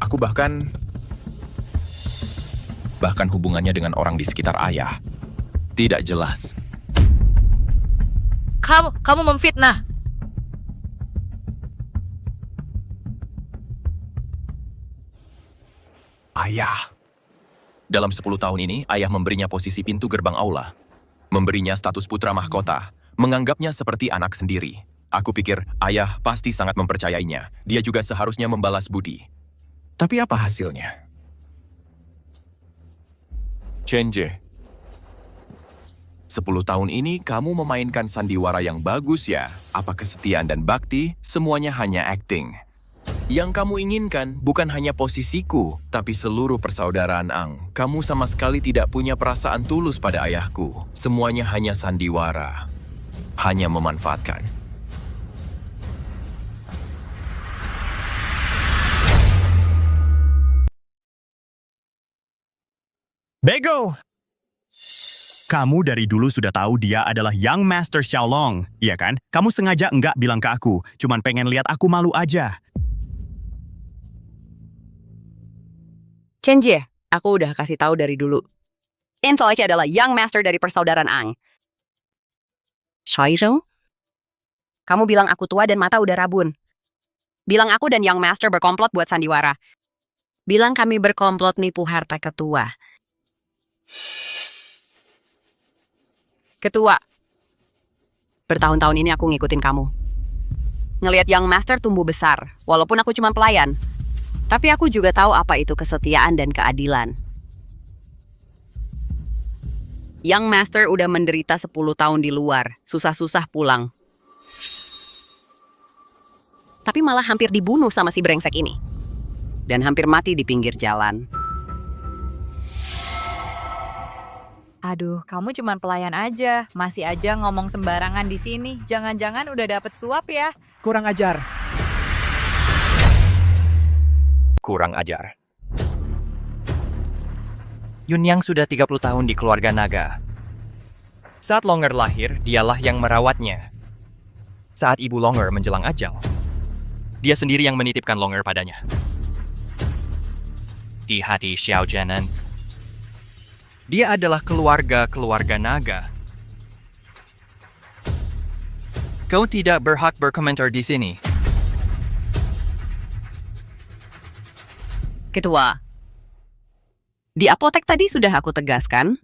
Aku bahkan hubungannya dengan orang di sekitar ayah tidak jelas. Kamu memfitnah. Ayah. Dalam 10 tahun ini, ayah memberinya posisi pintu gerbang aula. Memberinya status putra mahkota, menganggapnya seperti anak sendiri. Aku pikir ayah pasti sangat mempercayainya. Dia juga seharusnya membalas budi. Tapi apa hasilnya? Chen Jie, 10 tahun ini kamu memainkan sandiwara yang bagus ya. Apa kesetiaan dan bakti, semuanya hanya acting. Yang kamu inginkan bukan hanya posisiku, tapi seluruh persaudaraan Ang. Kamu sama sekali tidak punya perasaan tulus pada ayahku. Semuanya hanya sandiwara. Hanya memanfaatkan. Bego! Kamu dari dulu sudah tahu dia adalah Young Master Xiaolong, iya kan? Kamu sengaja enggak bilang ke aku, cuman pengen lihat aku malu aja. Chen Jie, aku udah kasih tahu dari dulu. Insoleci adalah Young Master dari persaudaraan Ang. Shaizhou? Kamu bilang aku tua dan mata udah rabun. Bilang aku dan Young Master berkomplot buat sandiwara. Bilang kami berkomplot nipu harta ketua. Ketua, bertahun-tahun ini aku ngikutin kamu. Ngelihat Young Master tumbuh besar, walaupun aku cuma pelayan. Tapi aku juga tahu apa itu kesetiaan dan keadilan. Young Master udah menderita 10 tahun di luar, susah-susah pulang. Tapi malah hampir dibunuh sama si brengsek ini. Dan hampir mati di pinggir jalan. Aduh, kamu cuman pelayan aja. Masih aja ngomong sembarangan di sini. Jangan-jangan udah dapet suap ya? Kurang ajar. Kurang ajar. Yun Yang sudah 30 tahun di keluarga naga. Saat Longer lahir, dialah yang merawatnya. Saat ibu Longer menjelang ajal, dia sendiri yang menitipkan Longer padanya. Di hati Xiao Zhenan, dia adalah keluarga naga. Kau tidak berhak berkomentar di sini. Ketua, di apotek tadi sudah aku tegaskan,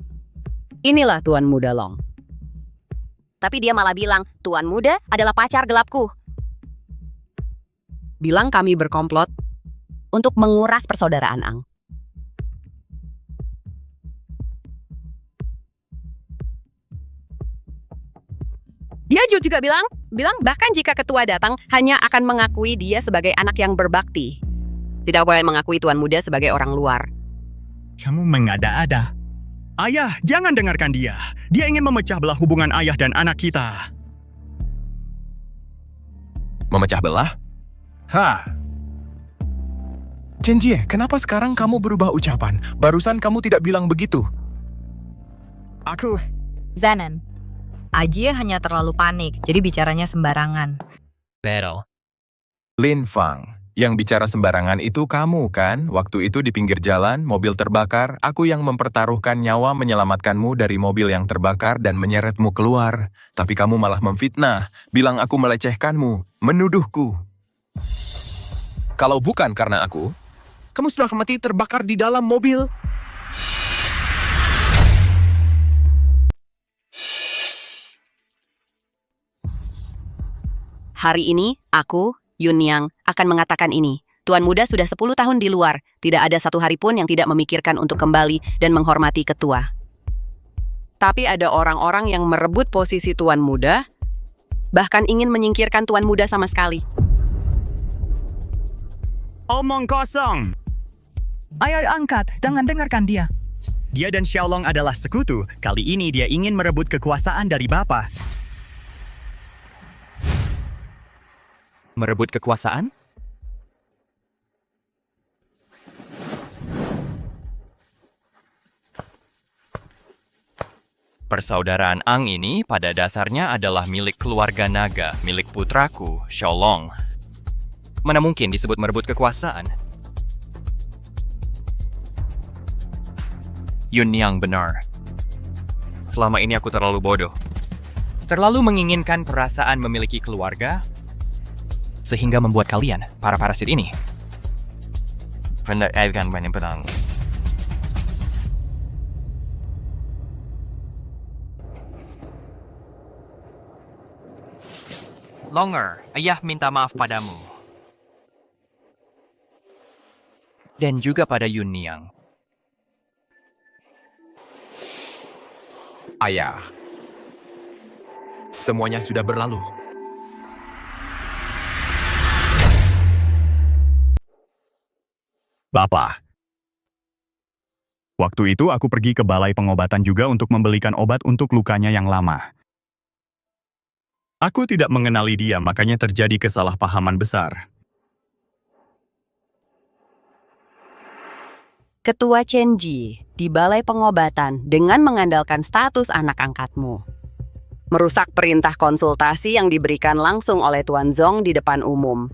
inilah Tuan Muda Long. Tapi dia malah bilang, Tuan Muda adalah pacar gelapku. Bilang kami berkomplot untuk menguras persaudaraan Ang. Dia juga bilang bahkan jika ketua datang, hanya akan mengakui dia sebagai anak yang berbakti. Tidak boleh mengakui Tuan Muda sebagai orang luar. Kamu mengada-ada. Ayah, jangan dengarkan dia. Dia ingin memecah belah hubungan ayah dan anak kita. Memecah belah? Chen Jie, kenapa sekarang kamu berubah ucapan? Barusan kamu tidak bilang begitu. Zenan, Jie hanya terlalu panik, jadi bicaranya sembarangan. Battle. Lin Fang, yang bicara sembarangan itu kamu kan? Waktu itu di pinggir jalan, mobil terbakar, aku yang mempertaruhkan nyawa menyelamatkanmu dari mobil yang terbakar dan menyeretmu keluar. Tapi kamu malah memfitnah, bilang aku melecehkanmu, menuduhku. Kalau bukan karena aku, kamu sudah mati terbakar di dalam mobil. Hari ini, aku, Yunyang, akan mengatakan ini. Tuan Muda sudah 10 tahun di luar. Tidak ada satu hari pun yang tidak memikirkan untuk kembali dan menghormati ketua. Tapi ada orang-orang yang merebut posisi Tuan Muda, bahkan ingin menyingkirkan Tuan Muda sama sekali. Omong kosong! Ayo angkat, jangan dengarkan dia. Dia dan Xiaolong adalah sekutu. Kali ini dia ingin merebut kekuasaan dari Bapa. Merebut kekuasaan? Persaudaraan Ang ini pada dasarnya adalah milik keluarga naga, milik putraku, Xiaolong. Mana mungkin disebut merebut kekuasaan? Yunyang benar. Selama ini aku terlalu bodoh. Terlalu menginginkan perasaan memiliki keluarga, Sehingga membuat kalian, para parasit ini, Longer, ayah minta maaf padamu. Dan juga pada Yunyang. Ayah. Semuanya sudah berlalu. Bapak. Waktu itu aku pergi ke balai pengobatan juga untuk membelikan obat untuk lukanya yang lama. Aku tidak mengenali dia, makanya terjadi kesalahpahaman besar. Ketua Chenji di balai pengobatan dengan mengandalkan status anak angkatmu. Merusak perintah konsultasi yang diberikan langsung oleh Tuan Zong di depan umum.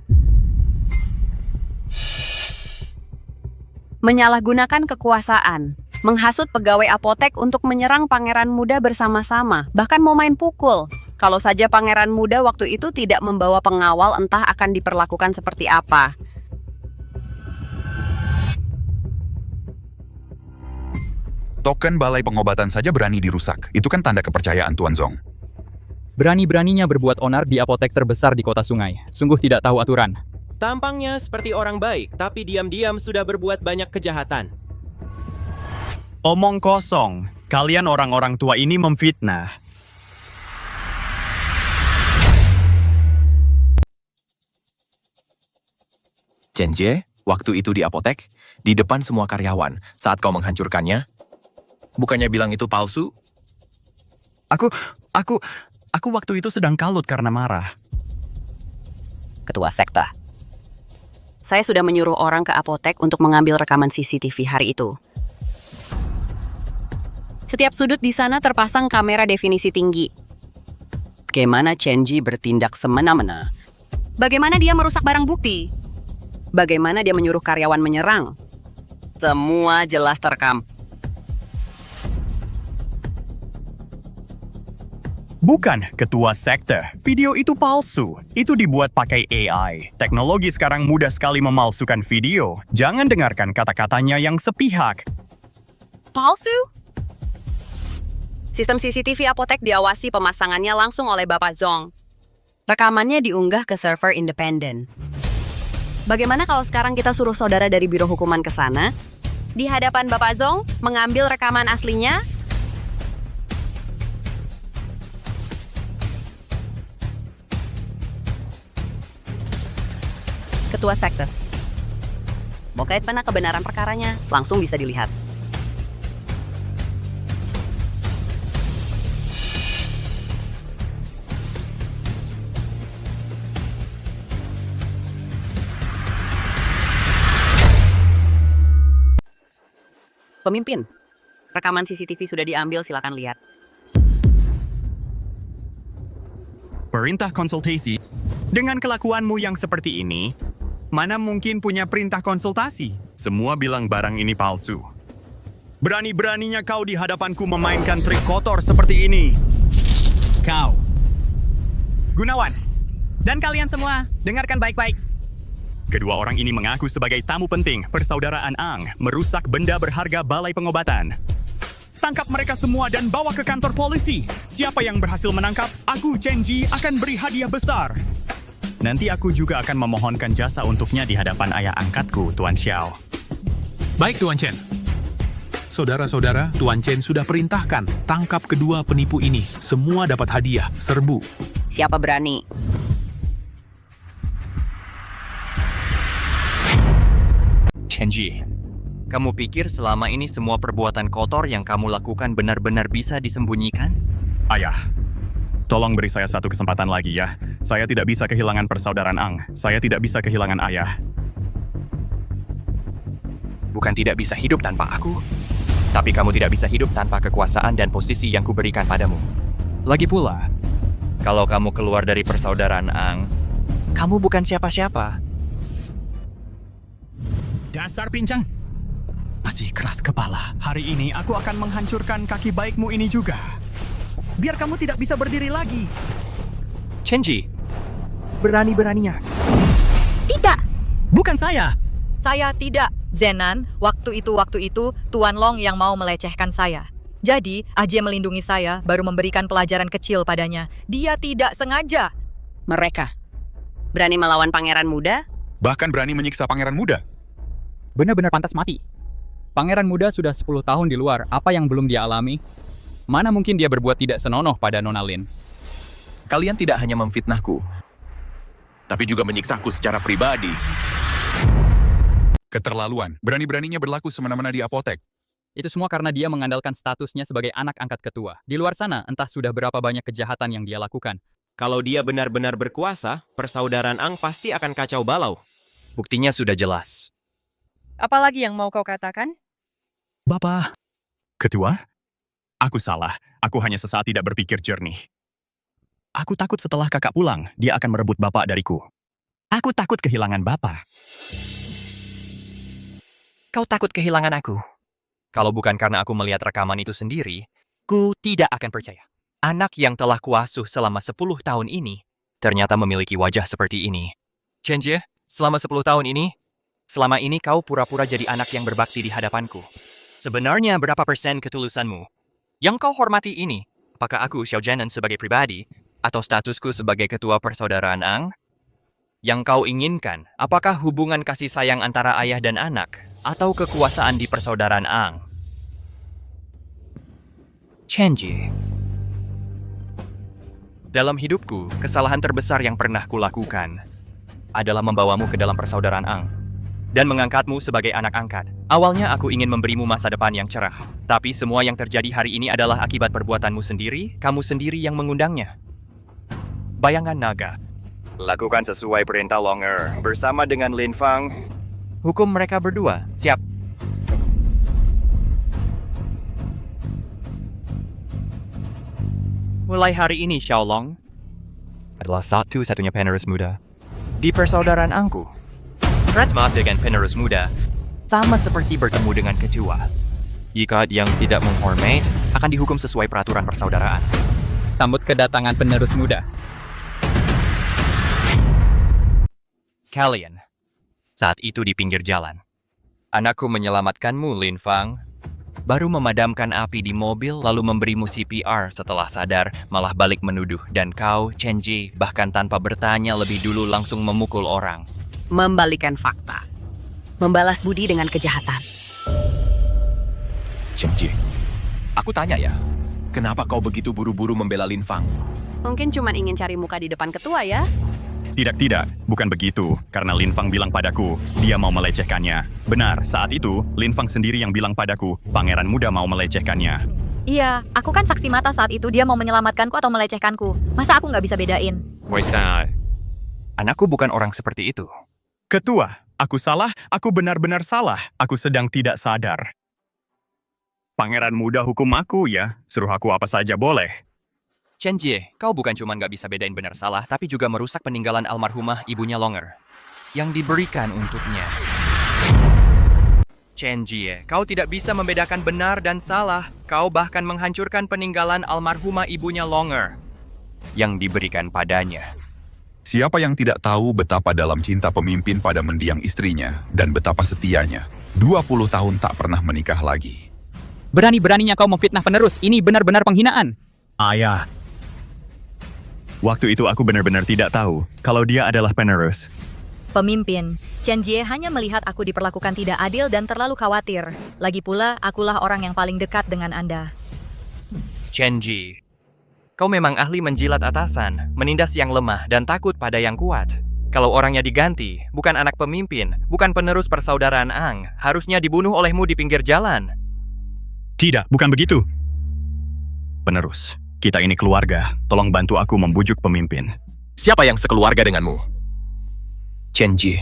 Menyalahgunakan kekuasaan. Menghasut pegawai apotek untuk menyerang pangeran muda bersama-sama. Bahkan mau main pukul. Kalau saja pangeran muda waktu itu tidak membawa pengawal, entah akan diperlakukan seperti apa. Token balai pengobatan saja berani dirusak. Itu kan tanda kepercayaan Tuan Zong. Berani-beraninya berbuat onar di apotek terbesar di kota sungai. Sungguh tidak tahu aturan. Tampangnya seperti orang baik, tapi diam-diam sudah berbuat banyak kejahatan. Omong kosong. Kalian orang-orang tua ini memfitnah. Chenjie, waktu itu di apotek, di depan semua karyawan, saat kau menghancurkannya, bukannya bilang itu palsu? Aku waktu itu sedang kalut karena marah. Ketua sekte. Saya sudah menyuruh orang ke apotek untuk mengambil rekaman CCTV hari itu. Setiap sudut di sana terpasang kamera definisi tinggi. Bagaimana Chenji bertindak semena-mena? Bagaimana dia merusak barang bukti? Bagaimana dia menyuruh karyawan menyerang? Semua jelas terekam. Bukan, ketua sekte. Video itu palsu. Itu dibuat pakai AI. Teknologi sekarang mudah sekali memalsukan video. Jangan dengarkan kata-katanya yang sepihak. Palsu? Sistem CCTV apotek diawasi pemasangannya langsung oleh Bapak Zong. Rekamannya diunggah ke server independen. Bagaimana kalau sekarang kita suruh saudara dari Biro Hukuman ke sana? Di hadapan Bapak Zong, mengambil rekaman aslinya? Ketua sekte. Mau kait mana kebenaran perkaranya, langsung bisa dilihat. Pemimpin, rekaman CCTV sudah diambil, silakan lihat. Perintah konsultasi. Dengan kelakuanmu yang seperti ini, mana mungkin punya perintah konsultasi? Semua bilang barang ini palsu. Berani-beraninya kau di hadapanku memainkan trik kotor seperti ini. Kau. Gunawan. Dan kalian semua, dengarkan baik-baik. Kedua orang ini mengaku sebagai tamu penting Persaudaraan Ang merusak benda berharga balai pengobatan. Tangkap mereka semua dan bawa ke kantor polisi. Siapa yang berhasil menangkap, aku, Chenji, akan beri hadiah besar. Nanti aku juga akan memohonkan jasa untuknya di hadapan ayah angkatku, Tuan Xiao. Baik, Tuan Chen. Saudara-saudara, Tuan Chen sudah perintahkan tangkap kedua penipu ini. Semua dapat hadiah, serbu. Siapa berani? Chenji, kamu pikir selama ini semua perbuatan kotor yang kamu lakukan benar-benar bisa disembunyikan? Ayah, tolong beri saya satu kesempatan lagi ya. Saya tidak bisa kehilangan persaudaraan Ang. Saya tidak bisa kehilangan ayah. Bukan tidak bisa hidup tanpa aku, tapi kamu tidak bisa hidup tanpa kekuasaan dan posisi yang kuberikan padamu. Lagi pula, kalau kamu keluar dari persaudaraan Ang, kamu bukan siapa-siapa. Dasar pincang. Masih keras kepala. Hari ini aku akan menghancurkan kaki baikmu ini juga. Biar kamu tidak bisa berdiri lagi. Chenji, berani-beraninya. Tidak. Bukan saya. Saya tidak. Zenan, waktu itu Tuan Long yang mau melecehkan saya. Jadi, Ajie melindungi saya, baru memberikan pelajaran kecil padanya. Dia tidak sengaja. Mereka berani melawan pangeran muda? Bahkan berani menyiksa pangeran muda. Benar-benar pantas mati. Pangeran muda sudah 10 tahun di luar, apa yang belum dia alami? Mana mungkin dia berbuat tidak senonoh pada Nona Lin? Kalian tidak hanya memfitnahku, tapi juga menyiksaku secara pribadi. Keterlaluan. Berani-beraninya berlaku semena-mena di apotek. Itu semua karena dia mengandalkan statusnya sebagai anak angkat ketua. Di luar sana, entah sudah berapa banyak kejahatan yang dia lakukan. Kalau dia benar-benar berkuasa, persaudaraan Ang pasti akan kacau balau. Buktinya sudah jelas. Apalagi yang mau kau katakan? Bapak. Ketua? Aku salah. Aku hanya sesaat tidak berpikir jernih. Aku takut setelah kakak pulang, dia akan merebut bapak dariku. Aku takut kehilangan bapak. Kau takut kehilangan aku? Kalau bukan karena aku melihat rekaman itu sendiri, ku tidak akan percaya. Anak yang telah kuasuh selama 10 tahun ini, ternyata memiliki wajah seperti ini. Chenji, selama 10 tahun ini, selama ini kau pura-pura jadi anak yang berbakti di hadapanku. Sebenarnya berapa persen ketulusanmu? Yang kau hormati ini, apakah aku Xiao Zhenan sebagai pribadi, atau statusku sebagai ketua persaudaraan Ang? Yang kau inginkan, apakah hubungan kasih sayang antara ayah dan anak, atau kekuasaan di persaudaraan Ang? Chenji. Dalam hidupku, kesalahan terbesar yang pernah kulakukan adalah membawamu ke dalam persaudaraan Ang dan mengangkatmu sebagai anak angkat. Awalnya aku ingin memberimu masa depan yang cerah, tapi semua yang terjadi hari ini adalah akibat perbuatanmu sendiri, kamu sendiri yang mengundangnya. Bayangan naga. Lakukan sesuai perintah Longer bersama dengan Lin Fang. Hukum mereka berdua. Siap. Mulai hari ini, Xiaolong adalah satu-satunya penerus muda di persaudaraan Angku. Retma dengan penerus muda sama seperti bertemu dengan ketua. Jika yang tidak menghormati akan dihukum sesuai peraturan persaudaraan. Sambut kedatangan penerus muda. Kalian, saat itu di pinggir jalan. Anakku menyelamatkanmu, Lin Fang. Baru memadamkan api di mobil lalu memberimu CPR setelah sadar malah balik menuduh. Dan kau, Chenji, bahkan tanpa bertanya lebih dulu langsung memukul orang. Membalikan fakta. Membalas budi dengan kejahatan. Chenji, aku tanya ya, kenapa kau begitu buru-buru membela Lin Fang? Mungkin cuma ingin cari muka di depan ketua ya? Tidak, bukan begitu. Karena Lin Fang bilang padaku, dia mau melecehkannya. Benar, saat itu, Lin Fang sendiri yang bilang padaku, pangeran muda mau melecehkannya. Iya, aku kan saksi mata saat itu dia mau menyelamatkanku atau melecehkanku. Masa aku nggak bisa bedain? Waisai, anakku bukan orang seperti itu. Ketua, aku salah, aku benar-benar salah. Aku sedang tidak sadar. Pangeran muda hukum aku ya, suruh aku apa saja boleh. Chenji, kau bukan cuma nggak bisa bedain benar salah, tapi juga merusak peninggalan almarhumah ibunya Longer yang diberikan untuknya. Chenji, kau tidak bisa membedakan benar dan salah. Kau bahkan menghancurkan peninggalan almarhumah ibunya Longer yang diberikan padanya. Siapa yang tidak tahu betapa dalam cinta pemimpin pada mendiang istrinya dan betapa setianya. 20 tahun tak pernah menikah lagi. Berani-beraninya kau memfitnah penerus. Ini benar-benar penghinaan. Ayah. Waktu itu aku benar-benar tidak tahu kalau dia adalah penerus. Pemimpin, Chen Jie hanya melihat aku diperlakukan tidak adil dan terlalu khawatir. Lagi pula, akulah orang yang paling dekat dengan Anda. Chen Ji, kau memang ahli menjilat atasan, menindas yang lemah dan takut pada yang kuat. Kalau orangnya diganti, bukan anak pemimpin, bukan penerus persaudaraan Ang, harusnya dibunuh olehmu di pinggir jalan. Tidak, bukan begitu. Penerus, kita ini keluarga. Tolong bantu aku membujuk pemimpin. Siapa yang sekeluarga denganmu? Chen Ji,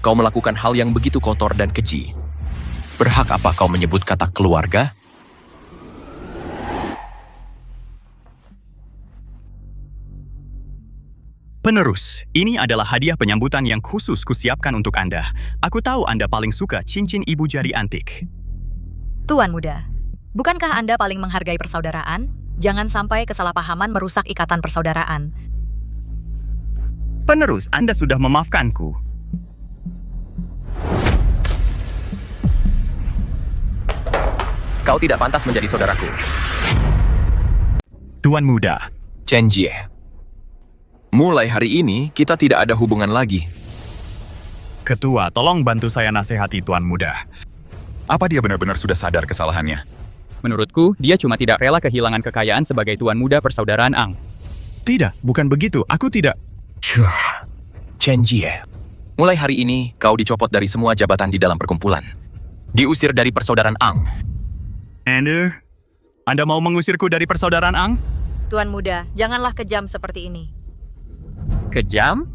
kau melakukan hal yang begitu kotor dan keji. Berhak apa kau menyebut kata keluarga? Penerus, ini adalah hadiah penyambutan yang khusus kusiapkan untuk Anda. Aku tahu Anda paling suka cincin ibu jari antik. Tuan Muda, bukankah Anda paling menghargai persaudaraan? Jangan sampai kesalahpahaman merusak ikatan persaudaraan. Penerus, Anda sudah memaafkanku. Kau tidak pantas menjadi saudaraku. Tuan Muda. Chen Jie. Mulai hari ini, kita tidak ada hubungan lagi. Ketua, tolong bantu saya nasihati Tuan Muda. Apa dia benar-benar sudah sadar kesalahannya? Menurutku, dia cuma tidak rela kehilangan kekayaan sebagai tuan muda persaudaraan Ang. Tidak, bukan begitu. Aku tidak... Chen Jie. Mulai hari ini, kau dicopot dari semua jabatan di dalam perkumpulan. Diusir dari persaudaraan Ang. Anda mau mengusirku dari persaudaraan Ang? Tuan Muda, janganlah kejam seperti ini. Kejam?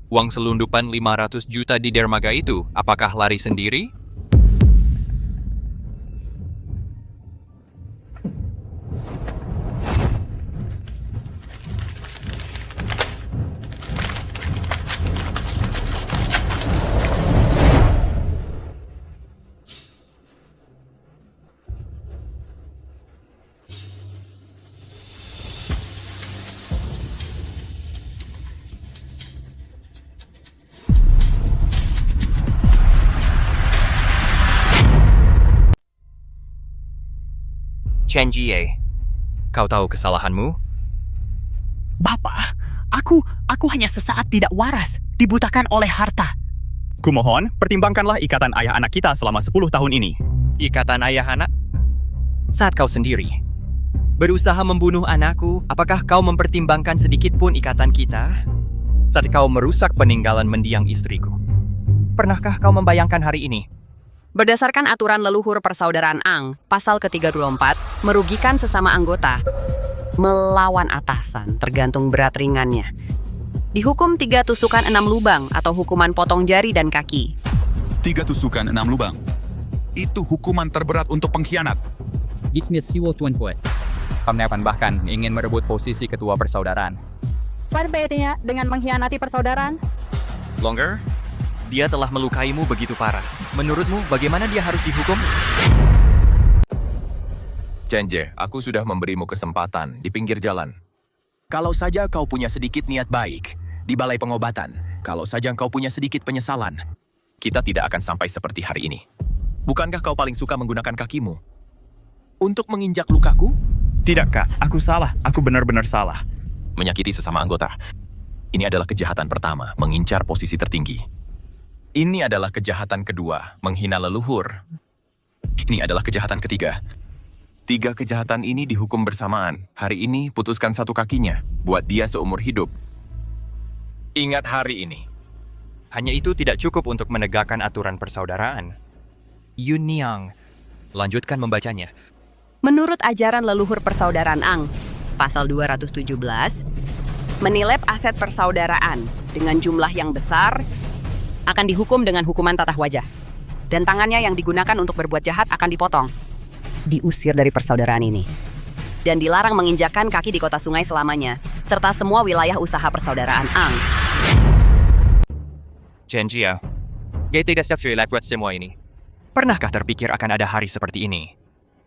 Uang selundupan 500 juta di dermaga itu, apakah lari sendiri? Chen Jie, kau tahu kesalahanmu? Bapak, aku hanya sesaat tidak waras, dibutakan oleh harta. Kumohon, pertimbangkanlah ikatan ayah anak kita selama 10 tahun ini. Ikatan ayah anak? Saat kau sendiri berusaha membunuh anakku, apakah kau mempertimbangkan sedikit pun ikatan kita? Saat kau merusak peninggalan mendiang istriku, pernahkah kau membayangkan hari ini? Berdasarkan aturan leluhur persaudaraan Ang, pasal ke-34, merugikan sesama anggota, melawan atasan, tergantung berat ringannya. Dihukum 3 tusukan 6 lubang atau hukuman potong jari dan kaki. 3 tusukan 6 lubang. Itu hukuman terberat untuk pengkhianat. Bisnis siwo tuan kuat. Pemnepan bahkan ingin merebut posisi ketua persaudaraan. Apa bedanya dengan mengkhianati persaudaraan? Longer, dia telah melukaimu begitu parah. Menurutmu, bagaimana dia harus dihukum? Chen Jie, aku sudah memberimu kesempatan di pinggir jalan. Kalau saja kau punya sedikit niat baik di balai pengobatan, kalau saja kau punya sedikit penyesalan, kita tidak akan sampai seperti hari ini. Bukankah kau paling suka menggunakan kakimu untuk menginjak lukaku? Tidak, Kak. Aku salah. Aku benar-benar salah. Menyakiti sesama anggota. Ini adalah kejahatan pertama, mengincar posisi tertinggi. Ini adalah kejahatan kedua, menghina leluhur. Ini adalah kejahatan ketiga. 3 kejahatan ini dihukum bersamaan. Hari ini putuskan 1 kakinya, buat dia seumur hidup. Ingat hari ini. Hanya itu tidak cukup untuk menegakkan aturan persaudaraan. Yun Niang, lanjutkan membacanya. Menurut ajaran leluhur persaudaraan Ang, pasal 217, menilep aset persaudaraan dengan jumlah yang besar akan dihukum dengan hukuman tatah wajah. Dan tangannya yang digunakan untuk berbuat jahat akan dipotong. Diusir dari persaudaraan ini. Dan dilarang menginjakkan kaki di kota sungai selamanya, serta semua wilayah usaha persaudaraan Ang. Chen Jie, dia tidak siap buat semua ini. Pernahkah terpikir akan ada hari seperti ini?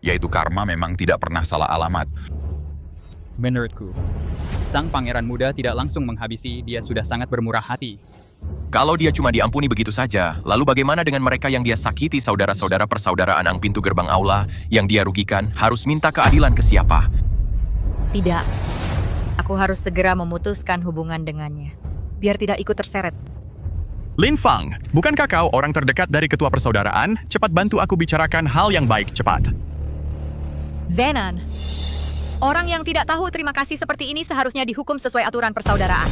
Yaitu karma memang tidak pernah salah alamat. Menurutku, sang pangeran muda tidak langsung menghabisi, dia sudah sangat bermurah hati. Kalau dia cuma diampuni begitu saja, lalu bagaimana dengan mereka yang dia sakiti, saudara-saudara persaudaraan Ang pintu gerbang aula, yang dia rugikan, harus minta keadilan ke siapa? Tidak. Aku Aku harus segera memutuskan hubungan dengannya, biar tidak ikut terseret. Lin Fang, bukankah kau orang terdekat dari ketua persaudaraan? Cepat bantu aku bicarakan hal yang baik, cepat. Zenan, orang yang tidak tahu terima kasih seperti ini seharusnya dihukum sesuai aturan persaudaraan.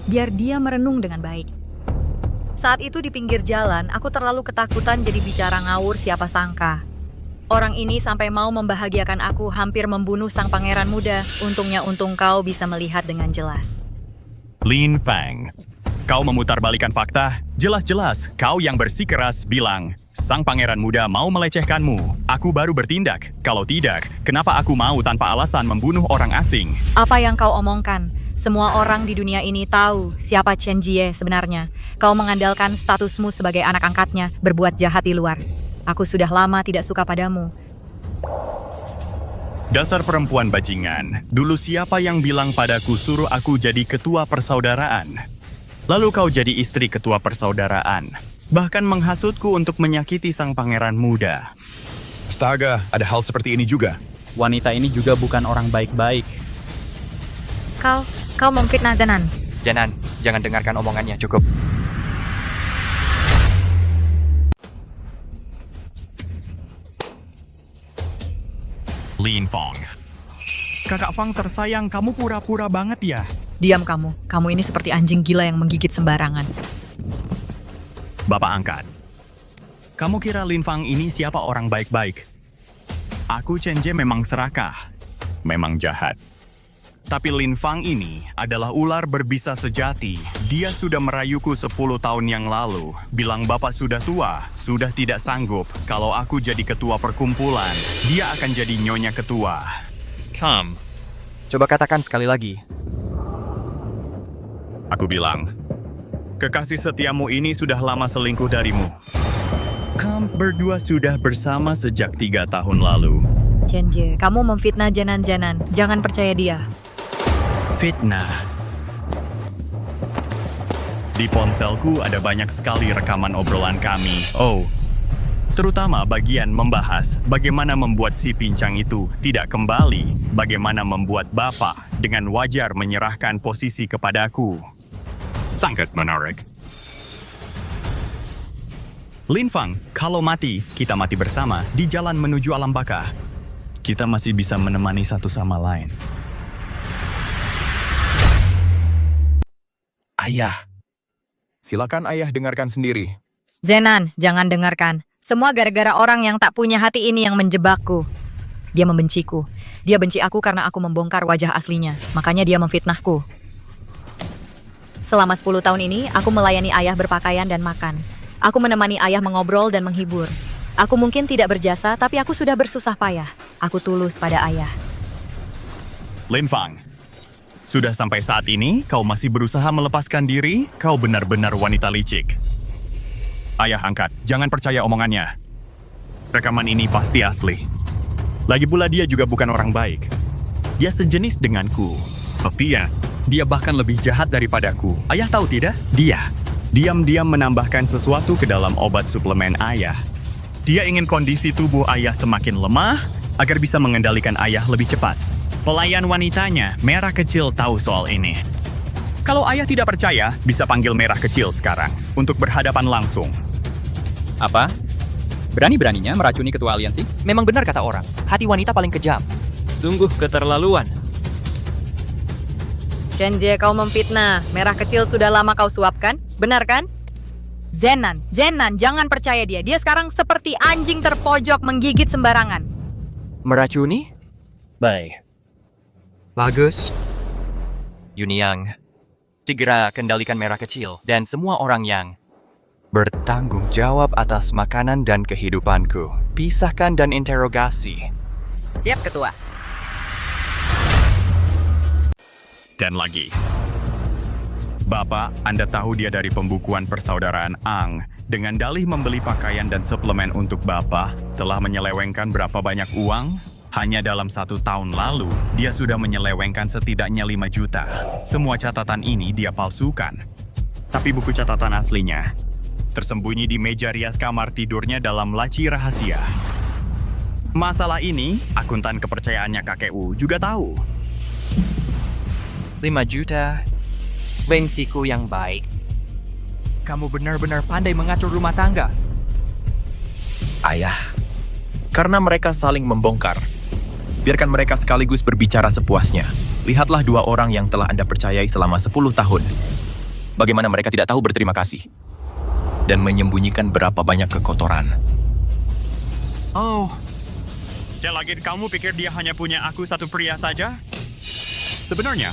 Biar dia merenung dengan baik. Saat itu di pinggir jalan, aku terlalu ketakutan jadi bicara ngawur siapa sangka. Orang ini sampai mau membahagiakan aku, hampir membunuh sang pangeran muda. Untungnya kau bisa melihat dengan jelas. Lin Fang, kau memutarbalikan fakta. Jelas-jelas kau yang bersikeras bilang, sang pangeran muda mau melecehkanmu. Aku baru bertindak. Kalau tidak, kenapa aku mau tanpa alasan membunuh orang asing? Apa yang kau omongkan? Semua orang di dunia ini tahu siapa Chen Jie sebenarnya. Kau mengandalkan statusmu sebagai anak angkatnya, berbuat jahat di luar. Aku sudah lama tidak suka padamu. Dasar perempuan bajingan. Dulu siapa yang bilang padaku suruh aku jadi ketua persaudaraan? Lalu kau jadi istri ketua persaudaraan. Bahkan menghasutku untuk menyakiti sang pangeran muda. Astaga, ada hal seperti ini juga. Wanita ini juga bukan orang baik-baik. Kau memfitnah Zenan. Zenan, jangan dengarkan omongannya, cukup. Lin Fang. Kakak Fang tersayang, kamu pura-pura banget ya? Diam kamu. Kamu ini seperti anjing gila yang menggigit sembarangan. Bapak angkat. Kamu kira Lin Fang ini siapa orang baik-baik? Aku Chen Jie memang serakah. Memang jahat. Tapi Lin Fang ini adalah ular berbisa sejati. Dia sudah merayuku 10 tahun yang lalu. Bilang bapak sudah tua, sudah tidak sanggup. Kalau aku jadi ketua perkumpulan, dia akan jadi nyonya ketua. Come. Coba katakan sekali lagi. Aku bilang, kekasih setiamu ini sudah lama selingkuh darimu. Kamu berdua sudah bersama sejak 3 tahun lalu. Chen Jie, kamu memfitnah Zenan. Jangan percaya dia. Fitnah. Di ponselku ada banyak sekali rekaman obrolan kami. Oh, terutama bagian membahas bagaimana membuat si pincang itu tidak kembali, bagaimana membuat bapak dengan wajar menyerahkan posisi kepadaku. Sangat menarik. Lin Fang, kalau mati, kita mati bersama di jalan menuju alam baka. Kita masih bisa menemani satu sama lain. Ayah. Silakan ayah dengarkan sendiri. Zenan, jangan dengarkan. Semua gara-gara orang yang tak punya hati ini yang menjebakku. Dia membenciku. Dia benci aku karena aku membongkar wajah aslinya. Makanya dia memfitnahku. Selama 10 tahun ini, aku melayani ayah berpakaian dan makan. Aku menemani ayah mengobrol dan menghibur. Aku mungkin tidak berjasa, tapi aku sudah bersusah payah. Aku tulus pada ayah. Lin Fang, sudah sampai saat ini kau masih berusaha melepaskan diri? Kau benar-benar wanita licik. Ayah angkat, jangan percaya omongannya. Rekaman ini pasti asli. Lagi pula dia juga bukan orang baik. Dia sejenis denganku. Tapi ya, dia bahkan lebih jahat daripadaku. Ayah tahu tidak? Dia diam-diam menambahkan sesuatu ke dalam obat suplemen ayah. Dia ingin kondisi tubuh ayah semakin lemah agar bisa mengendalikan ayah lebih cepat. Pelayan wanitanya, Merah Kecil, tahu soal ini. Kalau ayah tidak percaya, bisa panggil Merah Kecil sekarang untuk berhadapan langsung. Apa? Berani-beraninya meracuni ketua aliansi? Memang benar kata orang, hati wanita paling kejam. Sungguh keterlaluan. Chen Jie, kau memfitnah. Merah Kecil sudah lama kau suapkan, benar kan? Zenan, jangan percaya dia. Dia sekarang seperti anjing terpojok menggigit sembarangan. Meracuni? Baik. Bagus. Yunyang, segera kendalikan Merah Kecil dan semua orang yang bertanggung jawab atas makanan dan kehidupanku. Pisahkan dan interogasi. Siap, Ketua. Dan lagi. Bapak, Anda tahu dia dari pembukuan persaudaraan Ang. Dengan dalih membeli pakaian dan suplemen untuk Bapak, telah menyelewengkan berapa banyak uang? Hanya dalam 1 tahun lalu, dia sudah menyelewengkan setidaknya 5 juta. Semua catatan ini dia palsukan. Tapi buku catatan aslinya tersembunyi di meja rias kamar tidurnya dalam laci rahasia. Masalah ini, akuntan kepercayaannya kakek Wu juga tahu. 5 juta. Bengsiku yang baik. Kamu benar-benar pandai mengatur rumah tangga. Ayah, karena mereka saling membongkar. Biarkan mereka sekaligus berbicara sepuasnya. Lihatlah 2 orang yang telah Anda percayai selama 10 tahun. Bagaimana mereka tidak tahu berterima kasih. Dan menyembunyikan berapa banyak kekotoran. Oh, Celagin, kamu pikir dia hanya punya aku satu pria saja? Sebenarnya,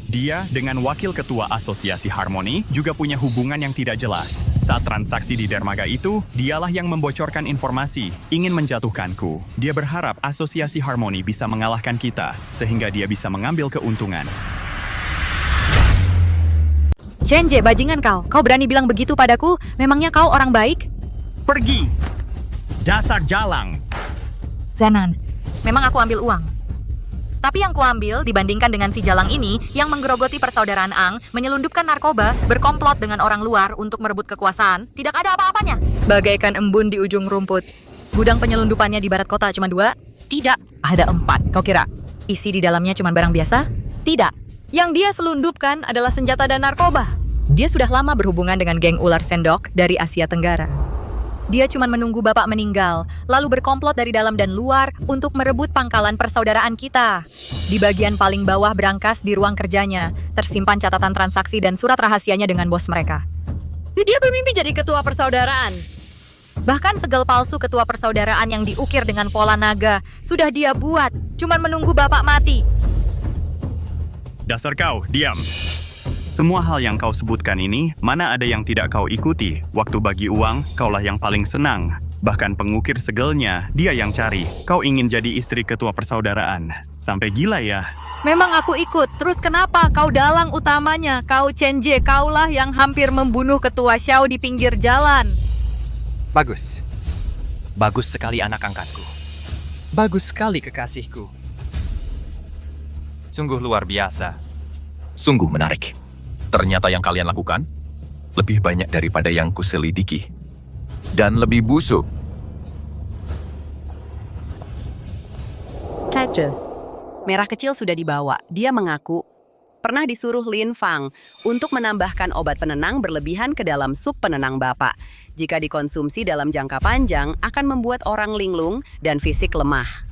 dia dengan wakil ketua asosiasi Harmoni juga punya hubungan yang tidak jelas. Saat transaksi di dermaga itu, dialah yang membocorkan informasi, ingin menjatuhkanku. Dia berharap asosiasi Harmoni bisa mengalahkan kita, sehingga dia bisa mengambil keuntungan. Chen-je, bajingan kau. Kau berani bilang begitu padaku? Memangnya kau orang baik? Pergi! Dasar jalang! Zenan, memang aku ambil uang. Tapi yang kuambil dibandingkan dengan si jalang ini yang menggerogoti persaudaraan Ang, menyelundupkan narkoba, berkomplot dengan orang luar untuk merebut kekuasaan, tidak ada apa-apanya. Bagaikan embun di ujung rumput. Gudang penyelundupannya di barat kota cuma 2? Tidak. Ada 4, kau kira? Isi di dalamnya cuma barang biasa? Tidak. Yang dia selundupkan adalah senjata dan narkoba. Dia sudah lama berhubungan dengan geng ular sendok dari Asia Tenggara. Dia cuma menunggu bapak meninggal, lalu berkomplot dari dalam dan luar untuk merebut pangkalan persaudaraan kita. Di bagian paling bawah berangkas di ruang kerjanya, tersimpan catatan transaksi dan surat rahasianya dengan bos mereka. Dia bermimpi jadi ketua persaudaraan. Bahkan segel palsu ketua persaudaraan yang diukir dengan pola naga, sudah dia buat, cuma menunggu bapak mati. Dasar kau, diam. Semua hal yang kau sebutkan ini, mana ada yang tidak kau ikuti? Waktu bagi uang, kaulah yang paling senang. Bahkan pengukir segelnya, dia yang cari. Kau ingin jadi istri ketua persaudaraan. Sampai gila ya? Memang aku ikut, terus kenapa kau dalang utamanya? Kau Chen-je, kaulah yang hampir membunuh ketua Xiao di pinggir jalan. Bagus. Bagus sekali anak angkatku. Bagus sekali kekasihku. Sungguh luar biasa. Sungguh menarik. Ternyata yang kalian lakukan lebih banyak daripada yang kuselidiki. Dan lebih busuk. Kaje. Merah kecil sudah dibawa. Dia mengaku pernah disuruh Lin Fang untuk menambahkan obat penenang berlebihan ke dalam sup penenang bapak. Jika dikonsumsi dalam jangka panjang, akan membuat orang linglung dan fisik lemah.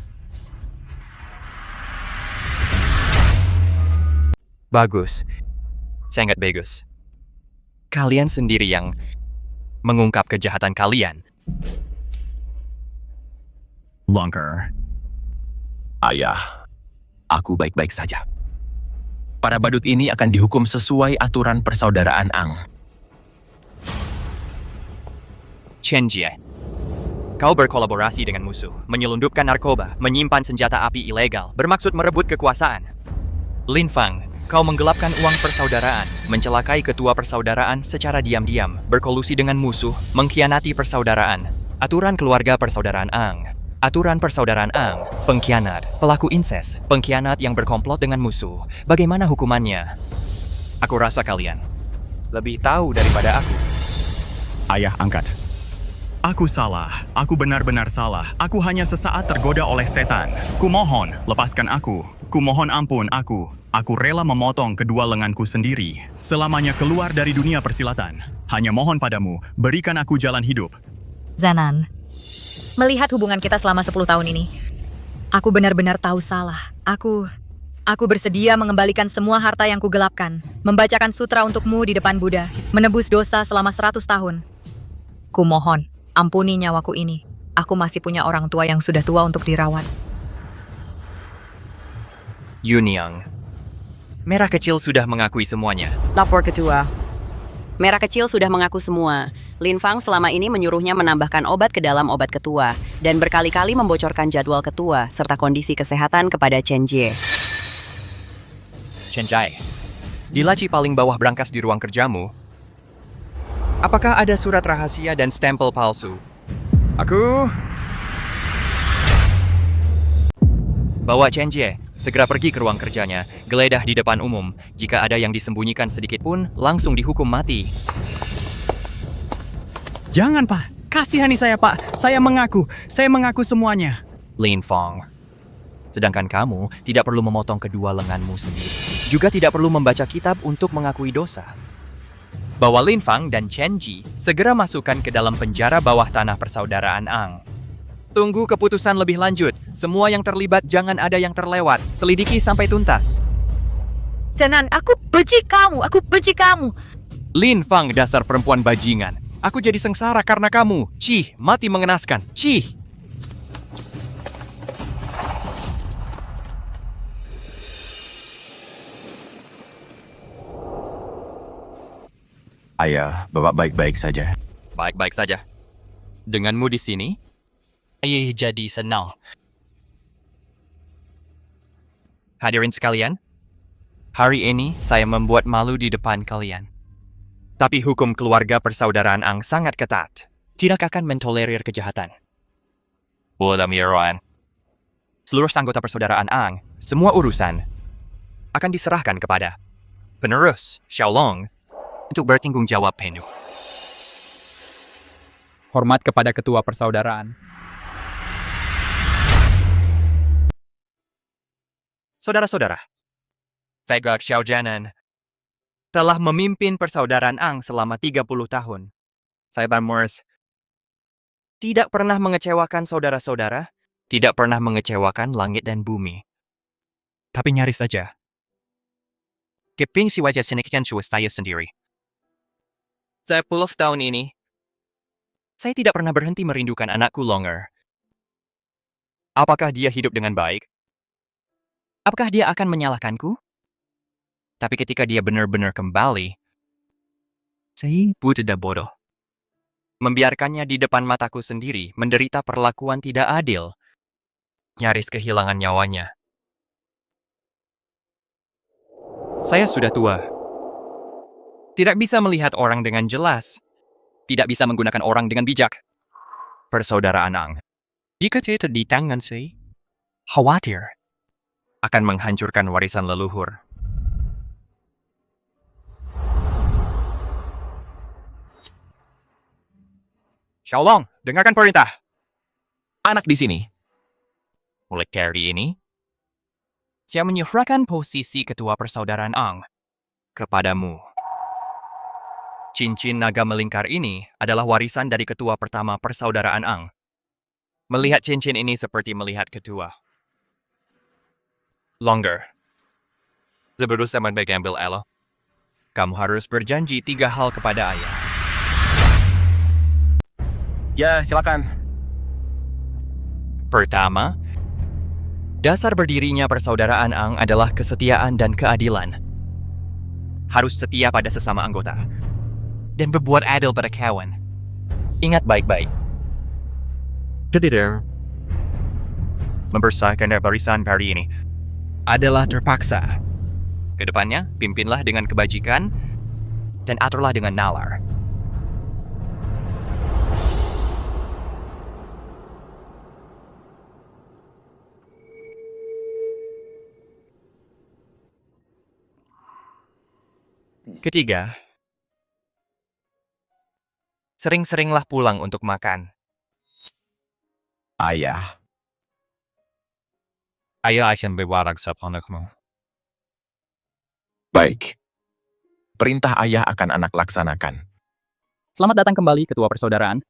Bagus. Sangat bagus. Kalian sendiri yang mengungkap kejahatan kalian. Longer. Ayah, aku baik-baik saja. Para badut ini akan dihukum sesuai aturan persaudaraan Ang. Chen-je, kau berkolaborasi dengan musuh, menyelundupkan narkoba, menyimpan senjata api ilegal, bermaksud merebut kekuasaan. Lin Fang, kau menggelapkan uang persaudaraan, mencelakai ketua persaudaraan secara diam-diam, berkolusi dengan musuh, mengkhianati persaudaraan, aturan keluarga persaudaraan Ang, aturan persaudaraan Ang, pengkhianat, pelaku inses, pengkhianat yang berkomplot dengan musuh. Bagaimana hukumannya? Aku rasa kalian lebih tahu daripada aku. Ayah angkat. Aku salah. Aku benar-benar salah. Aku hanya sesaat tergoda oleh setan. Kumohon, lepaskan aku. Kumohon ampun aku. Aku rela memotong kedua lenganku sendiri. Selamanya keluar dari dunia persilatan. Hanya mohon padamu, berikan aku jalan hidup. Zenan, melihat hubungan kita selama 10 tahun ini, aku benar-benar tahu salah. Aku bersedia mengembalikan semua harta yang kugelapkan, membacakan sutra untukmu di depan Buddha, menebus dosa selama 100 tahun. Kumohon, ampuni nyawaku ini. Aku masih punya orang tua yang sudah tua untuk dirawat. Yunyang, Merah Kecil sudah mengakui semuanya. Lapor ketua. Merah Kecil sudah mengaku semua. Lin Fang selama ini menyuruhnya menambahkan obat ke dalam obat ketua dan berkali-kali membocorkan jadwal ketua serta kondisi kesehatan kepada Chen-je. Chen-je, di laci paling bawah brankas di ruang kerjamu, apakah ada surat rahasia dan stempel palsu? Bawa Chen-je, segera pergi ke ruang kerjanya, geledah di depan umum. Jika ada yang disembunyikan sedikit pun, langsung dihukum mati. Jangan, Pak. Kasihani saya, Pak. Saya mengaku semuanya. Lin Fang, Sedangkan kamu tidak perlu memotong kedua lenganmu sendiri. Juga tidak perlu membaca kitab untuk mengakui dosa. Bawa Lin Fang dan Chen Ji segera masukkan ke dalam penjara bawah tanah persaudaraan Ang. Tunggu keputusan lebih lanjut. Semua yang terlibat jangan ada yang terlewat. Selidiki sampai tuntas. Zenan, aku benci kamu, aku benci kamu. Lin Fang, dasar perempuan bajingan. Aku jadi sengsara karena kamu. Cih, mati mengenaskan. Cih. Ayah, Bapak baik-baik saja. Baik-baik saja. Denganmu di sini, ayah jadi senang. Hadirin sekalian, hari ini saya membuat malu di depan kalian. Tapi hukum keluarga persaudaraan Ang sangat ketat. Tidak akan mentolerir kejahatan. Bulan seluruh anggota persaudaraan Ang, semua urusan akan diserahkan kepada penerus Xiaolong untuk bertanggung jawab penuh. Hormat kepada ketua persaudaraan. Saudara-saudara, Fegak Xiaojianan telah memimpin persaudaraan Ang selama 30 tahun. Saya Morris tidak pernah mengecewakan saudara-saudara, tidak pernah mengecewakan langit dan bumi. Tapi nyaris saja. Keping si wajah sinikikan saya sendiri. 10 tahun ini, saya tidak pernah berhenti merindukan anakku Longer. Apakah dia hidup dengan baik? Apakah dia akan menyalahkanku? Tapi ketika dia benar-benar kembali, saya tidak bodoh. Membiarkannya di depan mataku sendiri menderita perlakuan tidak adil. Nyaris kehilangan nyawanya. Saya sudah tua. Tidak bisa melihat orang dengan jelas. Tidak bisa menggunakan orang dengan bijak. Persaudaraan Ang, jika saya di tangan saya, khawatir akan menghancurkan warisan leluhur. Xiaolong, dengarkan perintah. Anak di sini. Mulai hari ini, saya menyerahkan posisi ketua persaudaraan Ang kepadamu. Cincin naga melingkar ini adalah warisan dari ketua pertama persaudaraan Ang. Melihat cincin ini seperti melihat ketua. Longer. Sebelum saya mengambil elo, kamu harus berjanji 3 hal kepada ayah. Ya, silakan. Pertama, dasar berdirinya persaudaraan Ang adalah kesetiaan dan keadilan. Harus setia pada sesama anggota. Dan berbuat adil pada kawan. Ingat baik-baik. Tidak. Membesarkan barisan hari ini adalah terpaksa. Kedepannya, pimpinlah dengan kebajikan dan aturlah dengan nalar. Ketiga, sering-seringlah pulang untuk makan. Ayah. Ayah akan berwarak sa anakmu. Baik. Perintah ayah akan anak laksanakan. Selamat datang kembali ketua persaudaraan.